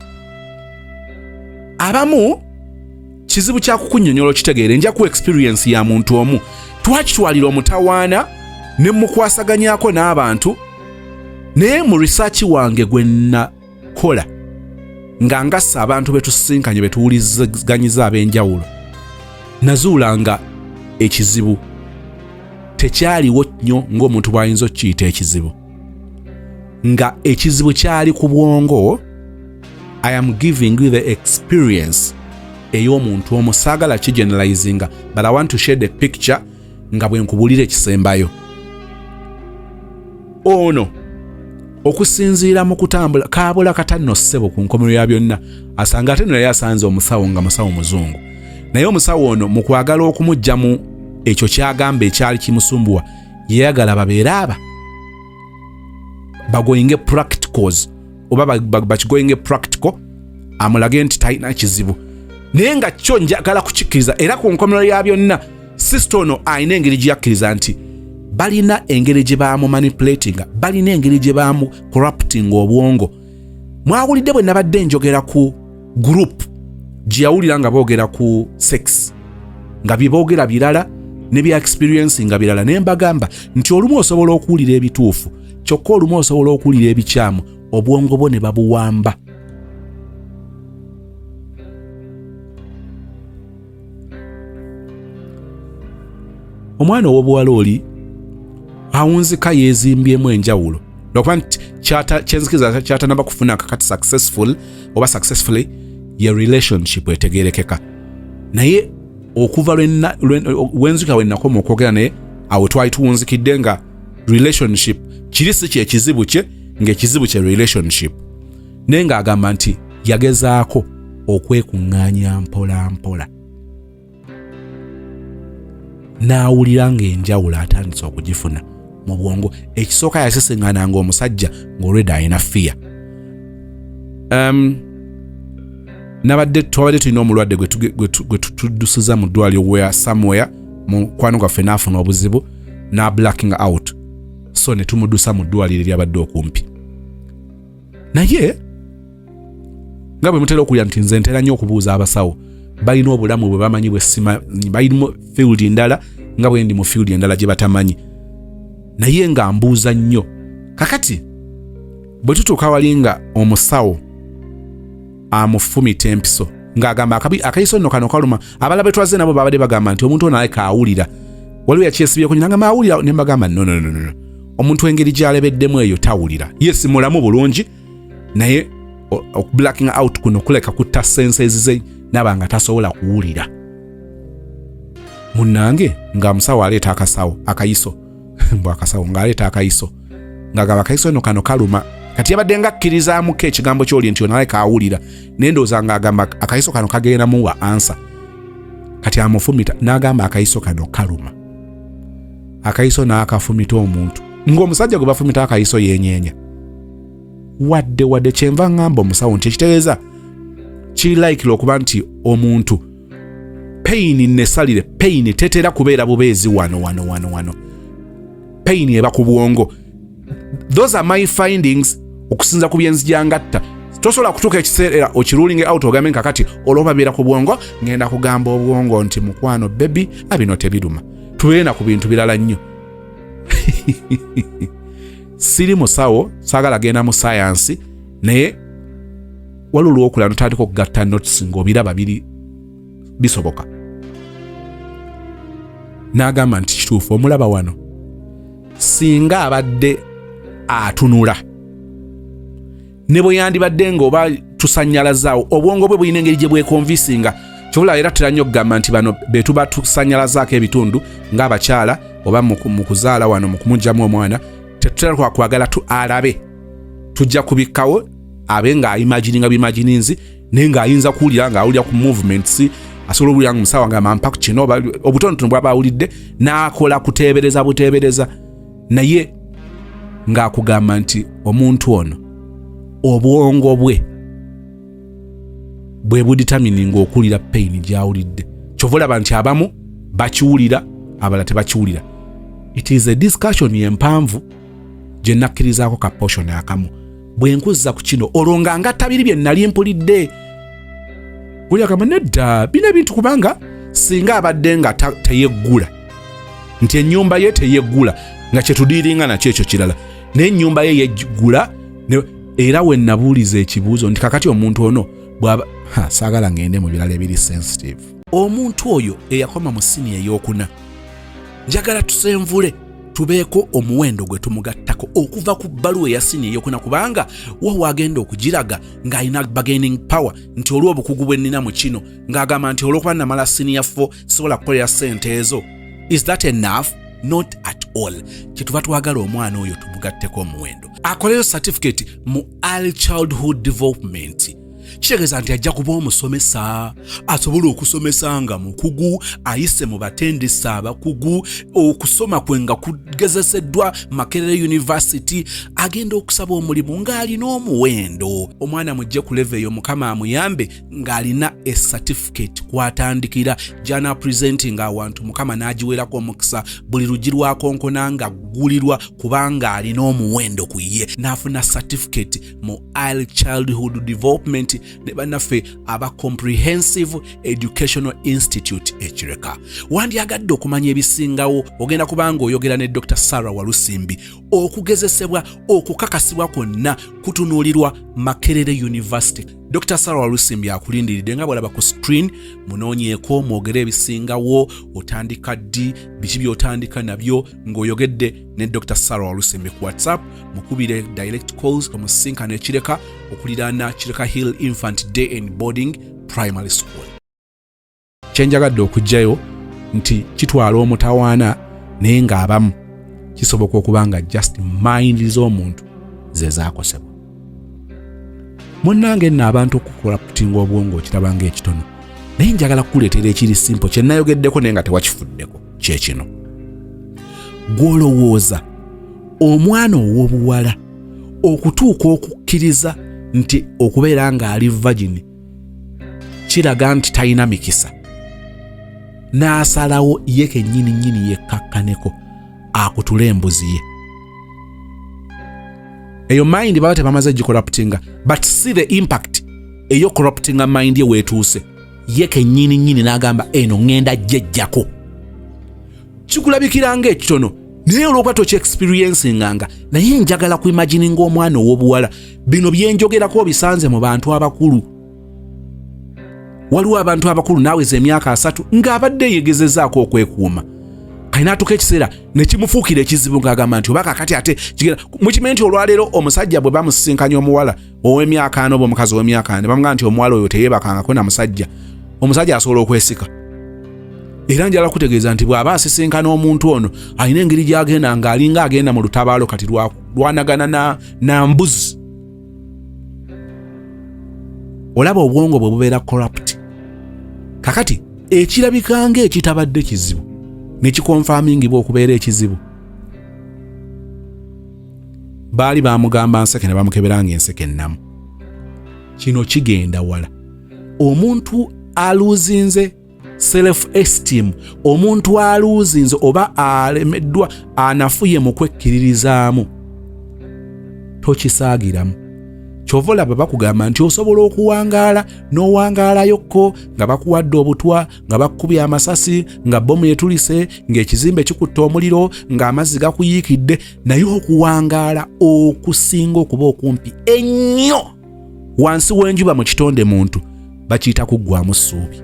Abamu kizibu kya kukunnyonnyola okitegeere, nja ku experience ya muntu omu. Twakitwalira omutawaana ne mukwasaganyako n'abantu, naye mu research wange gwe nakola nga ngassa abantu betusinkanye betuwuliziganyiza ab'enjawulo, nazuulanga ekizibu tekyaliwo nnyo ng'omuntu bw'ayinza okukiyita ekizibu, nga ekizibu kyali ku bwongo. I am giving you the experience ey'omuntu omu. Saagala kigeneralizinga, but I want to share the picture nga bwe nkubulira ekisembayo. Ono okusinziira mu kutambula kaabula katanno ssebo ku nkomerero ya byonna, asanga ate naye asanze omusawo nga musawo muzungu. Naye omusawo ono mu kwagala okumuggyamu ekyo kyagamba ekyali kimusumbuwa, yeyagala babeere aba bagoyinge practicals oba bakigoyinge practical, amulage nti talina kizibu. Naye nga kyo njagala kukikkiriza, era ku nkomerero ya byonna sister ono alina engeri gyakkiriza nti balina engeri gye baamu manipulatinga, balina engeri gye baamu corrupting obwongo. Mwawulidde bwe nabadde njogera ku group gye yawulira nga boogera ku sex, nga bye boogera birala ne bya experience nga birala, ne mbagamba nti olumu osobola okuwulira ebituufu, kyokka olumu osobola okuwulira ebikyamu, obwongo bwo ne babuwamba. Omwana ow'obuwala oli awunzika yeezimbyemu enjawulo, lwokuba nti kyenzikiriza kyatanaba kufuna kakati successful oba successfully ye relationship etegerekeka. Naye okuva wenzika we nakoma okwogera naye, awo twali tuwunzikidde nga relationship kiri si kye kizibu kye, ng'ekizibu kye relationship. Naye ng'agamba nti yagezaako okwekuŋŋaanya mpola mpola, n'awulira ng'enjawulo atandise okugifuna mu bwongo. Ekisooka yasisiŋŋananga omusajja ng'olwedde alina fear. nabadde tulina omulwadde gwe tudusiza mu ddwaliro where somewhere mukwano gwaffe n'afuna obuzibu na blacking out, so ne tumudusa mu ddwaliro eryabadde okumpi. Naye nga bwe mutera okulya nti nze ntera nnyo okubuuza abasawo, balina obulamu bwe bamanyi bwe simanyi, bali mu field endala nga bwe ndi mu field endala gye batamanyi, naye nga mbuuza nnyo. Kakati bwe tutuuka wali nga omusawo amufumita empiso ng'agamba akayiso nno kano kaluma, abala be twaze nabo babadde bagamba nti omuntu ono aleka awulira, waliwo yakyesibyeko nnyo ngamba awulira, ne mbagamba no, omuntu engeri gy'alebeddemu eyo tawulira. Yes, mulamu bulungi, naye blacking out kuno kuleka kutta senses ze nabanga tasobola kuwulira. Munnange nga musawo aleeta akayiso mbwa akasawo ng'aleeta akayiso ng'agamba akayiso nno kano kaluma, kati yabadde nga akkirizaamuko ekigambo ky'oli nti onaleka awulira, naye ndowooza ng'agamba akayiso kano kagenda muwa ansa. Kati amufumita n'agamba akayiso kano kaluma. Akayiso n'akafumita omuntu ng'omusajja gwe bafumita akayiso yenyeenya. Wadde kyenva ngamba omusawo nti ekitegeeza kirilaikira okuba nti omuntu pain nesalire, pain tetera kubeera bubeezi wano. Pain eba ku bwongo. Those are my findings okusinza ku byenzija ngatta. Tosobola kutuuka ekiseera okiruling out ogambe kakati olwobabeera ku bwongo ngenda kugamba obwongo nti mukwano baby abino tebiruma, tubeera ku bintu birala nnyo. Siri musawo, saagala genda mu science, naye walulu okula notandika okugatta notes ng'obiraba biri bisoboka. N'agamba nti kituufu omulaba wano singa abadde atunula ne bwe yandibadde ng'oba tusanyalazaawo obwongo bwe bulina engeri gye bwekonvisinga, kyobula era tera nnyo okugamba nti bano be tuba tusanyalazaako ebitundu ng'abakyala oba mu kuzaala wano mu kumugyamu omwana, tetutera kwagala alabe, tujja kubikkawo abe ng'aimagininga bimagininzi, naye ng'ayinza kuwulira ng'awulira ku movements, asobola okuwulira ng'omusawo ng'agamba mpa ku kino obutonotono bw'aba awulidde n'akola kuteebereza, naye ng'akugamba nti omuntu ono obwongo bwe buditamininga okuwulira pain gy'awulidde. Kyova olaba nti abamu bakiwulira, abala tebakiwulira. It is a discussion empanvu gye nakkirizaako ka portion akamu. Bwe nkuzza ku kino olwo nga ngatta biri bye nali mpulidde, buli agamba nedda bino ebintu kubanga singa abadde nga teyeggula nti ennyumba ye teyeggula nga kyetudiiringa nakyo ekyo kirala, naye ennyumba ye yeggula, era we nabuuliza ekibuuzo nti kakati omuntu ono bw'aba saagala ngende mu birala ebiri sensitive. Omuntu oyo eyakoma mu sini ey'okuna, njagala tusenvule tubeeko omuwendo gwe tumugattako okuva ku bbaluwa eya sini ey'okuna, kubanga wo wagenda okugiraga ng'alina bargaining power nti olw'obukugu bwe nnina mu kino, ng'agamba nti olw'okuba namala sini ya 4 sisobola kukolera ssente ezo. Is that enough? Not at all. Kyetuva twagala omwana oyo tumugatteko omuwendo, akoleyo certificate mu early childhood development. Kitegeeza nti ajja kuba omusomesa, asobola okusomesa nga mukugu, ayise mu batendesa abakugu, okusoma kwe nga kugezeseddwa Makerere University, agenda okusaba omulimu ng'alina omuwendo. Omwana mujje ku level eyo Mukama amuyambe ng'alina a certificate kwatandikira jana presenting awantu, Mukama n'agiwerako omukisa, buli lugi lwakonkona nga gulirwa kubanga alina omuwendo ku ye, n'afuna certificate mu early childhood development ne bannaffe aba Comprehensive Educational Institute ekireka. Wandyagadde okumanya ebisingawo, ogenda kubanga oyogera ne Dr. Sarah Walusimbi, okugezesebwa okukakasibwa kwonna kutunuulirwa Makerere University. Dr. Sarah Walusimbi akulindiridde nga bw'olaba ku screen, munoonyeeko mwogere ebisingawo, otandika ddi, biki by'otandika nabyo ng'oyogedde ne Dr. Sarah Walusimbi ku WhatsApp, mukubire direct calls omusinkana ekireka okuliraana Kireka Hill Infant Day and Boarding Primary School. Kyenjagadde okugjayo nti kitwala omutawaana naye ng'abamu kisoboka okuba nga just mind z'omuntu ze zaakosebwa. Munnange nno abantu okukoraptinga obwongo kirabanga ekitono, naye njagala kukuleetera ekiri simple kye nayogeddeko naye nga tewakifuddeko, kye kino. Gw'olowooza omwana ow'obuwala okutuuka okukkiriza nti okubeera nga ali virgin kiraga nti talina mikisa, n'asalawo ye kennyini yekkakkaneko akutula embuzi ye. Eyo mind baba tebamaze gicorruptinga, but see the impact eyo corruptinga mind ye weetuuse. Ye kennyini n'agamba eno ngenda jjejjako. Kikulabikira ng'ekitono naye olwokuba tokyexperiencinganga, naye njagala kuimagininga omwana ow'obuwala. Bino byenjogerako bisanze mu bantu abakulu. Waliwo abantu abakulu naaweza emyaka 3 ng'abadde yegezezaako okwekuuma, kainaatuka ekiseera ne kimufuukira ekizibu ng'agamba nti oba kakati ate kigenda. Mukimanyi nti olwaleero omusajja bwe bamusisinkanya omuwala ow'emyaka 4 oba omukazi ow'emyaka 4 bamugamba nti omuwala oyo teyeebakangako na musajja, omusajja asobola okwesika. Era njala kutegeeza nti bw'aba asisinkana omuntu ono alina engeri gy'agenda ng'alinga agenda mu lutabaalo kati lwanagana na mbuzi. Olaba obwongo bwe bubeera corrupt. Kakati ekirabika ng'ekitabadde kizibu ne kikonfamingibwa okubeera ekizibu. Baali baamugamba nseke ne bamukebera ng'enseke ennamu. Kino kigenda wala. Omuntu aluuzinze self-esteem, omuntu aluuzinze oba alemeddwa anafuye mu kwekkiririzaamu, tokisaagiramu. Kyova olaba bakugamba nti osobola okuwangaala n'owangaalaayokko nga bakuwadde obutwa, nga bakukubye amasasi, nga bbomu etulise, ng'ekizimbe kikutte omuliro, ng'amazzi gakuyiikidde, naye okuwangaala okusinga okuba okumpi ennyo wansi w'enjuba mu kitonde muntu bakiyita kuggwamu ssuubi.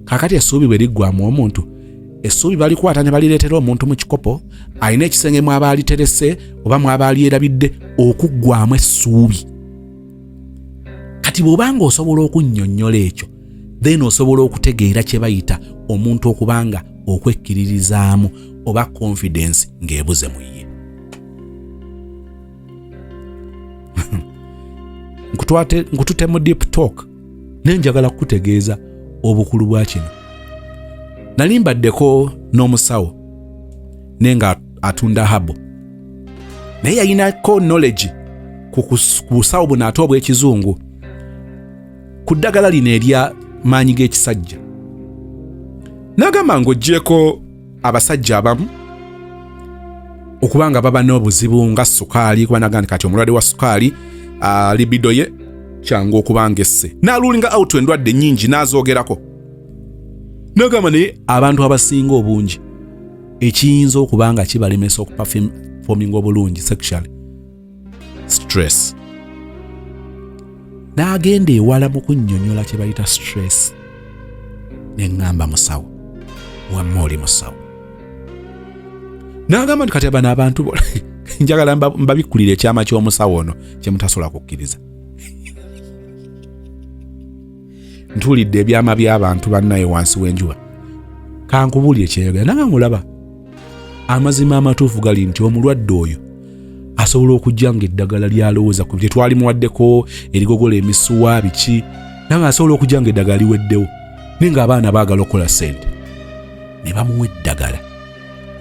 Kakati essuubi bwe liggwamu omuntu, essuubi balikwata ne balireetera omuntu mu kikopo, alina ekisenge mwaba aliterese oba mwaba alyerabidde okuggwamu essuubi. Kati bw'obanga osobola okunnyonnyola ekyo, then osobola okutegeera kye bayita omuntu okubanga okwekkiririzaamu oba confidence ng'ebuze mu ye. Nkutute mu deep talk nenjagala kukutegeeza obukulu bwa kino. Nali mbaddeko n'omusawo nenga atunda habo, naye yayinako knowledge ku busawo buno ate obw'ekizungu ku ddagala lino erya maanyi g'ekisajja. N'agamba ng'oggyeko abasajja abamu okubanga baba n'obuzibu nga sukaali, kuba n'agamba kati omulwadde wa sukaali libido ye kyangu okubanga esse, n'alulinga out endwadde nnyingi n'azoogerako. N'agamba naye abantu abasinga obungi ekiyinza okubanga kibalemesa okuperforminga obulungi sexually, stress. N'agenda ewala mu kunnyonnyola kye bayita stress. Ne ngamba musawo, wamma oli musawo. N'agamba nti kati bano abantu njagala mbabikkulira ekyama ky'omusawo ono kye mutasobola kukkiriza. Ntulidde ebyama by'abantu bannaye wansi w'enjuba. Kankubulye kyeyogera nanga ngulaba. Amazima amatuufu gali nti omulwadde oyo asobola okujja ng'eddagala lyalowooza ku bye twali muwaddeko erigogola emisuwa biki, nanga asobola okujja ng'eddagala liweddewo, ninga abaana baagala okukola ssente ne bamuwa eddagala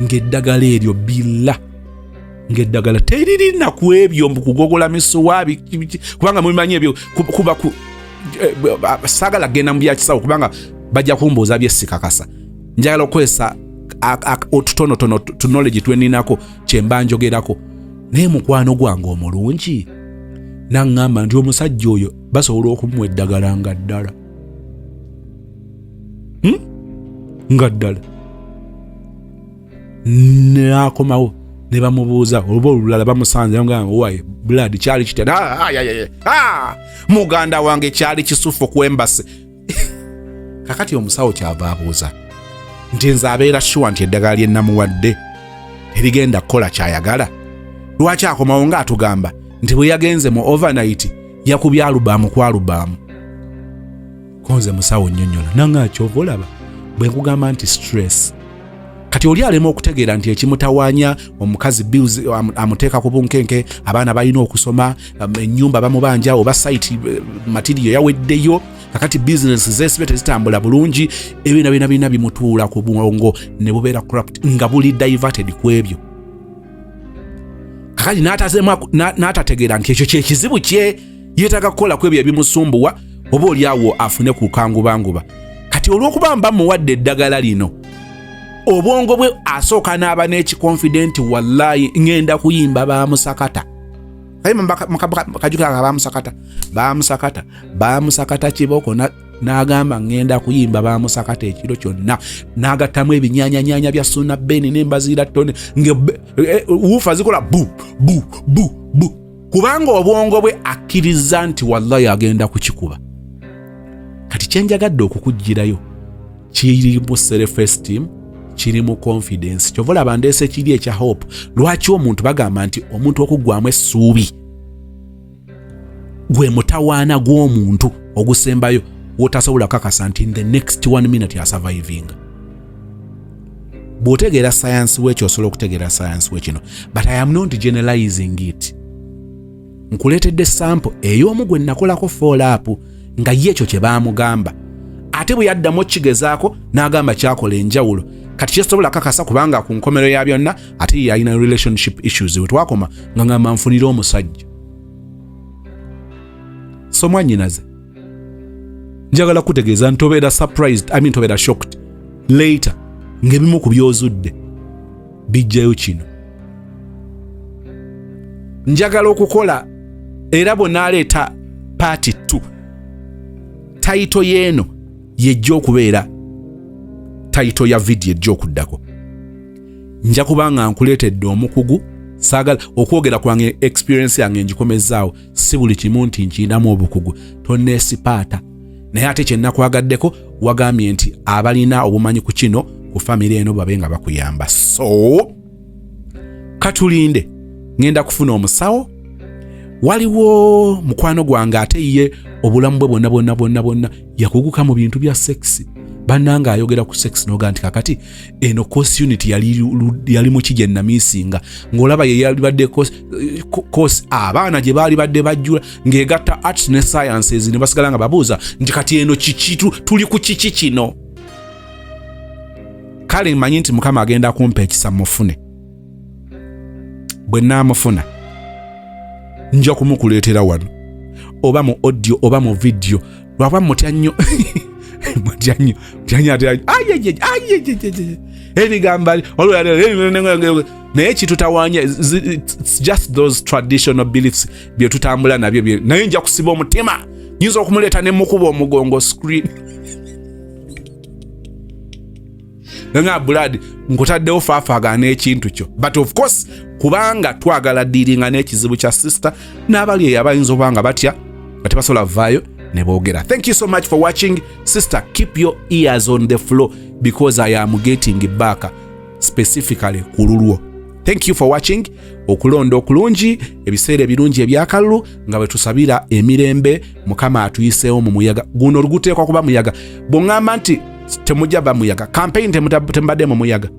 ng'eddagala eryo billa, ng'eddagala teririna ku ebyo kugogola misuwa biki, kubanga mubimanyi ebyo kuba saagala genda mu byakisawo kubanga bajja kumbuuza byesikakasa. Njagala okukozesa otutonotono tu knowledge tweninako kyemba njogerako. Naye mukwano gwange omulungi n'aŋŋamba nti omusajja oyo basobola okumuwa eddagala nga ddala. Nga ddala. N'akomawo ne bamubuuza oluba olulala bamusanze nga owaye blood kyali kitya. Muganda wange kyali kisufu kwembase. Kakati omusawo kyava abuuza nti nze abeera sure nti eddagala lye namuwadde terigenda kukola kyayagala. Lwaki akomawo nga atugamba nti bwe yagenze mu overnight yakubya alubaamu ku alubaamu. Konze musawo nnyonnyola nanga kyova olaba bwe nkugamba nti stress. Kati oli alema okutegeera nti ekimutawaanya omukazi bills amuteeka ku bunkenke, abaana balina okusoma, ennyumba bamubanja oba site material yaweddeyo, kakati business zesibe tezitambula bulungi, ebina bina bimutuula ku bwongo ne bubeera corrupt nga buli diverted ku ebyo. kakati n'atategeera nti ekyo kyekizibu kye yeetaaga kukola ku ebyo ebimusumbuwa oba oliawo afune ku kangubanguba. Kati olw'okuba bamuwadde eddagala lino obwongo bwe asooka n'aba n'ekikonfidenti wallahi ngenda kuyimba bamusakata. Kajukira bamusakata kiboko n'agamba ngenda kuyimba bamusakata ekiro kyonna n'agattamu ebinyaanyanya bya Suna Beni n'embaziira ttone wuufa zikola bu bu bu bu kubanga obwongo bwe akkiriza nti wallahi agenda kukikuba. Kati kyenjagadde okukugirayo kiri mu self-esteem, kiri mu confidence. Kyovola abandeese kiri ekya hope. Lwaki omuntu bagamba nti omuntu okuggwamu essuubi gwe mutawaana gw'omuntu ogusembayo wotasobola kakasa nti in the next 1 minute ya surviving. Bw'otegeera science wekyo osobola okutegeera science wekino, but I am not generalizing it. Nkuleetedde sample ey'omu gwe nakolako follow up nga yekyo kye baamugamba, ate bwe yaddamu okigezaako n'agamba kyakola enjawulo. Kati kyesobola kakasa kubanga ku nkomero ya byonna ate yalina relationship issues we twakoma nga ngamba nfunira omusajja. So mwannyinaze njagala kutegeeza ntobeera surprised, tobeera shocked later ng'ebimu ku byozudde bijjayo kino. Njagala okukola era bw'onaaleeta part 2 title yeeno yejja okubeera title ya video ejja okuddako. Nja kubanga nkuleetedde omukugu, saagala okwogera kwange experience yange ngikomezaawo, si buli kimu nti nkinamu obukugu, tonneesipaata. Naye ate kye nakwagadeko wagambye nti abalina obumanyi ku kino ku family eno babe nga bakuyamba. So katulinde, ngenda kufuna omusawo. Waliwo mukwano gwange ate ye obulamu bwe bonna yakuguka mu bintu bya sexy. Bannanga ayogera ku sex noga nti kakati eno course unit yali mu kije na misinga ngolaba ye yali badde course abaana gye bali badde bajjula ngegatta arts ne sciences ne basigala nga babuuza nti kati eno kikitu tuli ku kiki kino. Kale mmanyi nti Mukama agenda kumpa ekisa mufune. Bwe naamufuna nja kumukuleetera wano oba mu audio oba mu video lwaba mutya nnyo naye kitutawanya. It's just those traditional beliefs bye tutambula nabyo. Naye nja kusiba omutima, nyinza okumuleeta ne mukuba omugongo screen nga blood nkutaddewo faafaaga n'ekintu kyo. But of course kubanga twagala dealinga n'ekizibu kya sister n'abali eyo abayinza obanga batya nga tebasobola vaayo ne boogera. Thank you so much for watching. Sister, keep your ears on the floor because I am getting back specifically kululwo. Thank you for watching. Okulonda okulungi, ebiseera ebirungi ebyakalulu nga bwe tusabira emirembe Mukama atuyiseewo mu muyaga guno oguteekwa kuba muyaga. Bw'ŋŋamba nti temujja ba muyaga, campaign tembadde mu muyaga,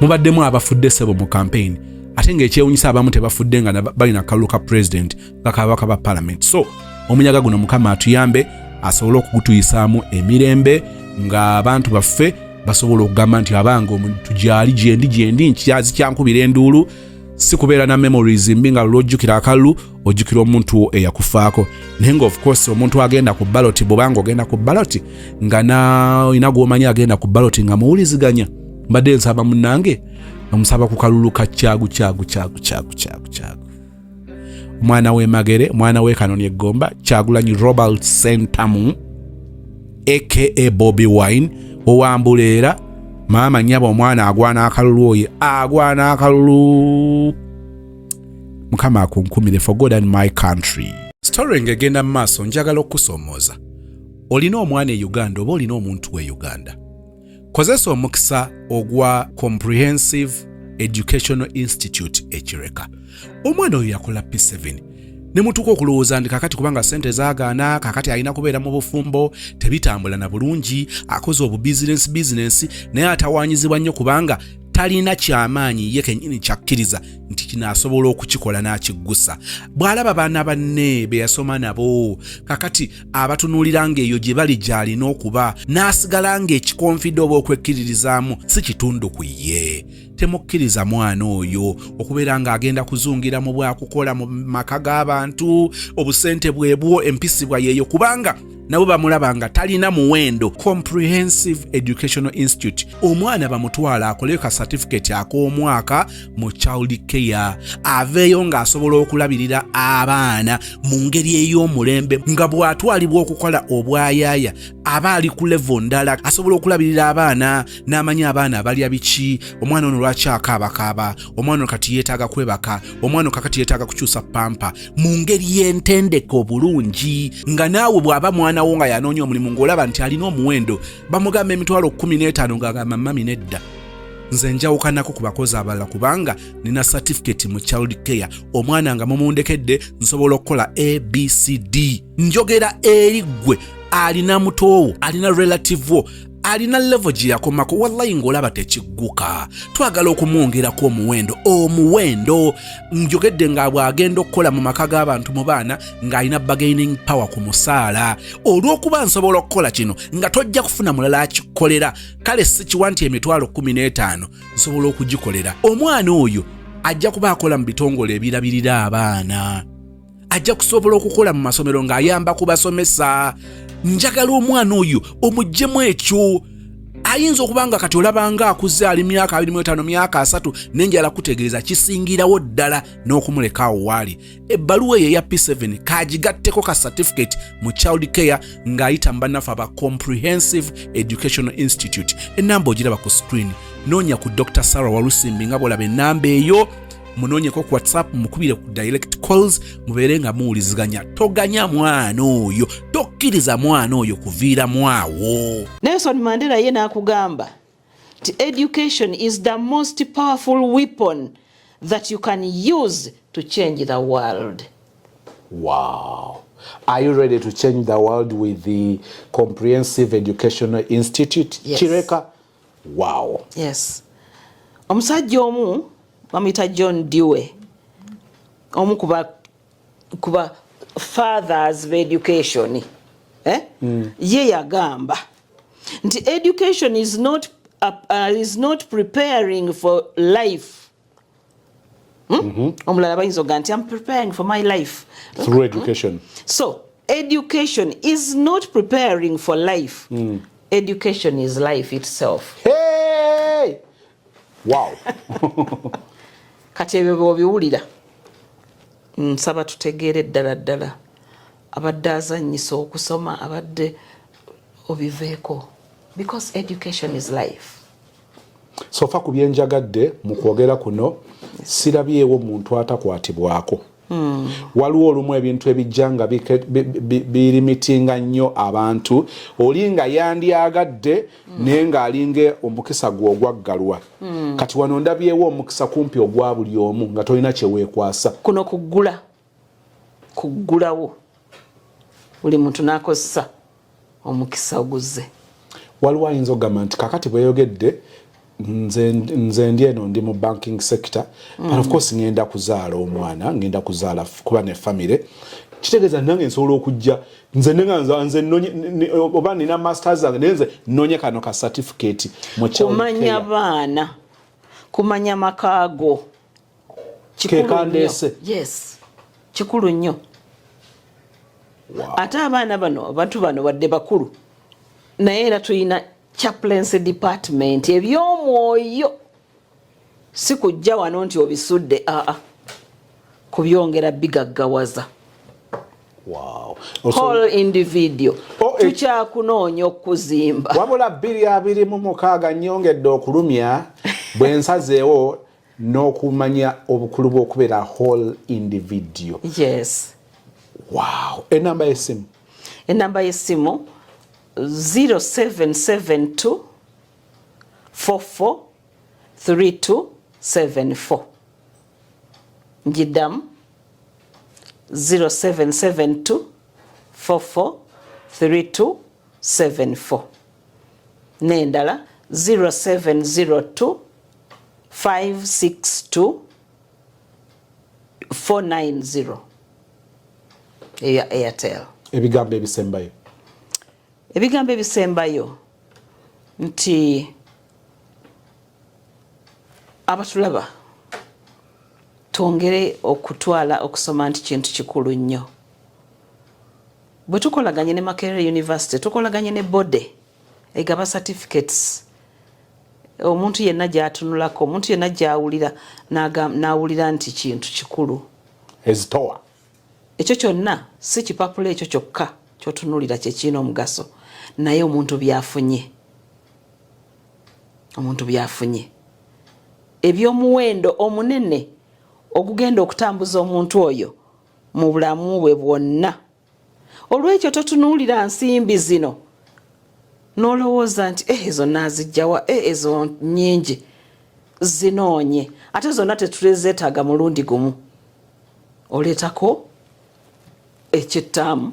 mubaddemu abafudde sebo mu campaign, ate ng'ekyewunyisa abamu tebafudde nga balina akalulu ka president nga kabaka ba parliament. So omunyaga guno Mukama atuyambe asobole okugutuyisaamu emirembe nga abantu baffe basobola okugamba nti abange omuntu gyali gyendi nkyazi kyankubira enduulu, si kubeera na memories mbi nga lwojjukira akalulu ojjukira omuntu eyakufaako. Naye nga of course omuntu agenda ku ballot, bw'obanga ogenda ku ballot nga ina gw'omanyi agenda ku ballot nga muwuliziganya, mbadde nsaba munnange omusaba ku kalulu ka kyagu. Mwana we Magere, mwana we Kanoni Egomba, Kyagulanyi Robert Sentamu aka Bobby Wine owambuleera maama nyaba omwana agwana akalulu oye agwana akalulu. Mukama akunkumire for God and my country. Story ngegenda mu maaso njagala okusoomooza. Olina omwana e Uganda oba olina omuntu we Uganda, kozesa omukisa ogwa Comprehensive Educational Institute ekireka. Omwana oyo yakola P7 ne mutuko okulowooza ndi kakati kubanga sente zaagaana, kakati alina kubeera mu bufumbo, tebitambula na bulungi, akoze obu business naye atawanyizibwa nnyo kubanga talina kyamaanyi ye kennyini kyakkiriza nti kinaasobola okukikola n'akiggusa. Bw'alaba baana banne be yasoma nabo kakati abatunuulira ng'eyo gye bali gy'alina okuba n'asigala ng'ekikonfidde oba okwekkiririzaamu si kitundu ku ye. Temukkiriza mwana oyo okubeera ng'agenda kuzungira mu bwakukola mu maka g'abantu, obusente bwebwo, empisibwa yeeyo, kubanga nabo bamulaba nga talina muwendo. Comprehensive Educational Institute, omwana bamutwala akoleyo ka certificate ak'omwaka mu child care, aveeyo ng'asobola okulabirira abaana mu ngeri ey'omulembe, nga bw'atwalibwa okukola obwayaaya aba ali ku level ndala, asobola okulabirira abaana n'amanya abaana abalya biki, omwana ono lwaki akaabakaaba, omwana ono kati yeetaaga kwebaka, omwana ono kakati yeetaaga kukyusa pampa, mu ngeri y'entendeke obulungi, nga naawe bw'aba mwana wo nga yanoonya omulimu ng'olaba nti alina omuwendo, bamugamba emitwalo 15 ng'agamba mami nedda, nze njawukanako ku bakozi abalala kubanga nina certificate mu child care, omwana nga mumundekedde nsobola okukola ABCD. Njogera eri ggwe alina mutoowo, alina relative wo, alina level gye yakomako, wallahi ng'olaba tekigguka. Twagala okumwongerako omuwendo. Njogedde nga bw'agenda okukola mu maka g'abantu mu baana ng'alina bargaining power ku musaala. Olw'okuba nsobola okukola kino nga tojja kufuna mulala akikolera, kale si kiwa nti emitwalo 15 nsobola okugikolera. Omwana oyo ajja kuba akola mu bitongole ebirabirira abaana, ajja kusobola okukola mu masomero ng'ayamba kubasomesa. Njagala omwana oyo omuggyemu ekyo. Ayinza okubanga kati olabanga akuze ali myaka 25 myaka 3 nenjala kutegeeza kisingirawo ddala n'okumuleka awo waali. Ebbaluwa eyo eya P7 kagigatteko ka certificate mu child care ng'ayita mu bannafu aba Comprehensive Educational Institute. Ennamba ogiraba ku screen. Noonya ku Dr. Sarah Walusimbi nga bw'olaba ennamba eyo. Munoonyeko ku WhatsApp, mukubire ku direct calls, mubeere nga muwuliziganya. Toganya mwana oyo, tokkiriza mwana oyo kuviiramu awo.
Nelson Mandela ye n'akugamba nti education is the most powerful weapon that you can use to change the world.
Wow. Are you ready to change the world with the Comprehensive Educational Institute?
Yes.
Chireka? Wow.
Yes. Omusajja omu bamuyita John Dewey, omu kuba fathers of education, ye yagamba nti education is not preparing for life. Omulala bayinza oga nti I'm preparing for my life
through education.
So education is not preparing for life. Education is life itself.
Hey! Wow.
Kati ebyo bw'obiwulira nsaba tutegeere ddala abadde azannyisa okusoma abadde obiveeko, because education is life.
Sofa ku byenjagadde mu kwogera kuno sirabyewo muntu atakwatibwako. Waliwo olumu ebintu ebijja nga birimitinga nnyo abantu, oli nga yandyagadde naye ng'alinga omukisa gwe ogwaggalwa. Kati wano ndabyewo omukisa kumpi ogwa buli omu nga tolina kyeweekwasa.
Kuno kuggulawo buli muntu n'akozesa omukisa oguzze.
Waliwo ayinza okugamba nti kakati bweyogedde nze ndi eno ndi mu banking sector, but of course ngenda kuzaala omwana, ngenda kuzaala kuba ne family. Kitegeeza nange nsobola okujja nze oba nina masters zange nenze nnonye kano ka certificate mu
kumanya baana, kumanya makaago,
kekandeese.
Yes, kikulu nnyo. Ate abaana bano abantu bano wadde bakulu naye era tulina chaplaincy department ebyomwoyo, si kujja wano nti obisudde, kubyongera bigaggawaza.
Wow.
Whole individual. Tukyakunoonya okuzimba.
Wabula 226 nnyongedde okulumya bwe nsazeewo n'okumanya obukulu bw'okubeera whole individual.
Yes.
Wow. Enamba y'essimu?
Enamba y'essimu 0772 44 3274. Njiddamu 0772 44 3274. N'endala 0702 562 490 eya Airtel.
Ebigambo ebisembayo.
Ebigambo ebisembayo nti abatulaba twongere okutwala okusoma nti kintu kikulu nnyo. Bwe tukolaganye ne Makerere University tukolaganye ne bode egaba certificates. Omuntu yenna gy'atunulako, omuntu yenna gy'awulira n'awulira nti kintu kikulu.
Ezitowa.
Ekyo kyonna si kipapula ekyo kyokka ky'otunulira kye kirina omugaso, naye omuntu byafunye. Omuntu byafunye. Eby'omuwendo omunene ogugenda okutambuza omuntu oyo mu bulamu bwe bwonna. Olw'ekyo totunuulira nsimbi zino n'olowooza nti ezo naazijjawa ezo nnyingi zinoonye ate zonna tetulezeetaaga mulundi gumu. Oleetako ekyettaamu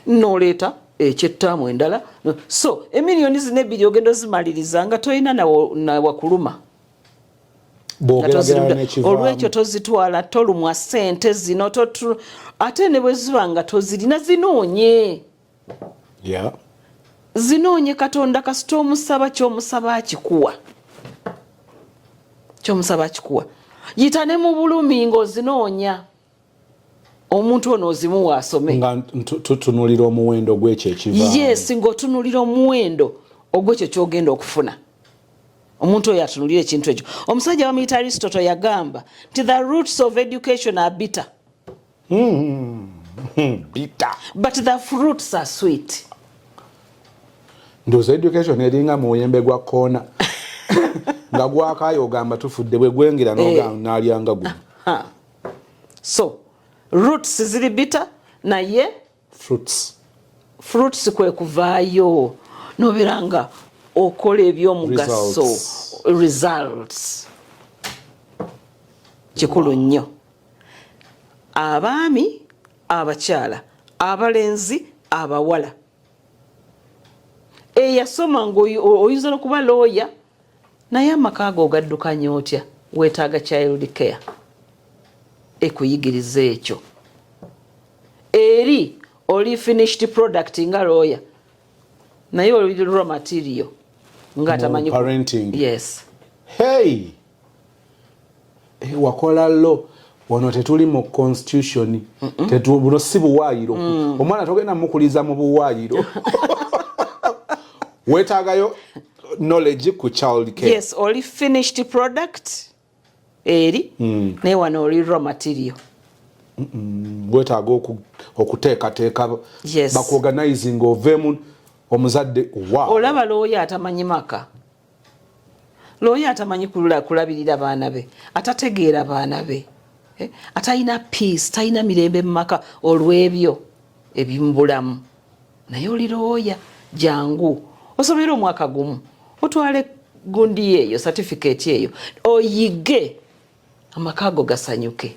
n'oleeta ekyettaamu endala, so emiliyoni zino ebbiri ogenda ozimaliriza nga tolina nawakuluma. Olw'ekyo tozitwala tolumwa ssente zino ate ne bwe ziba nga tozirina zinoonye. Zinoonye Katonda kasita omusaba ky'omusaba akikuwa. Ky'omusaba akikuwa. Yita ne mu bulumi ng'ozinoonya. Omuntu ono ozimuwa asome.
Nga tutunulira omuwendo gw'ekyo ekivaamu.
Yes, ng'otunulira omuwendo ogw'ekyo ky'ogenda okufuna. Omuntu oyo atunulira ekintu ekyo. Omusajja wa Mita Aristotle yagamba nti the roots of education are bitter.
Bitter.
But the fruits are sweet.
Ndowooza education eringa muyembe gwa koona nga gwakaayo ogamba tufudde bwe gwengera n'alyanga guno.
So roots ziri bitter naye fruits kwe kuvaayo nobeera nga okola ebyomugaso results. Kikulu nnyo. Abaami, abakyala, abalenzi, abawala. Eyasoma ng'oyinza n'okuba looya naye amaka ago ogaddukanya otya? Weetaaga child care ekuyigiriza ekyo. Eri oli finished product nga looya naye oli raw material nga tamanyi
parenting.
Yes.
Hey, wakola lo wano tetuli mu constitution. Buno si buwaayiro. Omwana togenda mukuliza mu buwaayiro. Wetaagayo knowledge ku child care.
Yes, oli finished product eri naye wano oli raw material.
Wetaaga okuteekateeka bakuorganizing ovemu omuzadde. Wow.
Olaba looya atamanyi maka. Looya atamanyi kulabirira baana be, atategeera baana be, atalina peace, talina mirembe mu maka olw'ebyo ebimubulamu. Naye oli looya jangu osomera omwaka gumu otwale gundi eyo certificate eyo oyige amaka ago gasanyuke,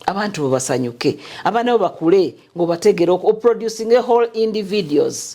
abantu basanyuke, abaana bo bakule ng'obategeera oproducing a whole individuals.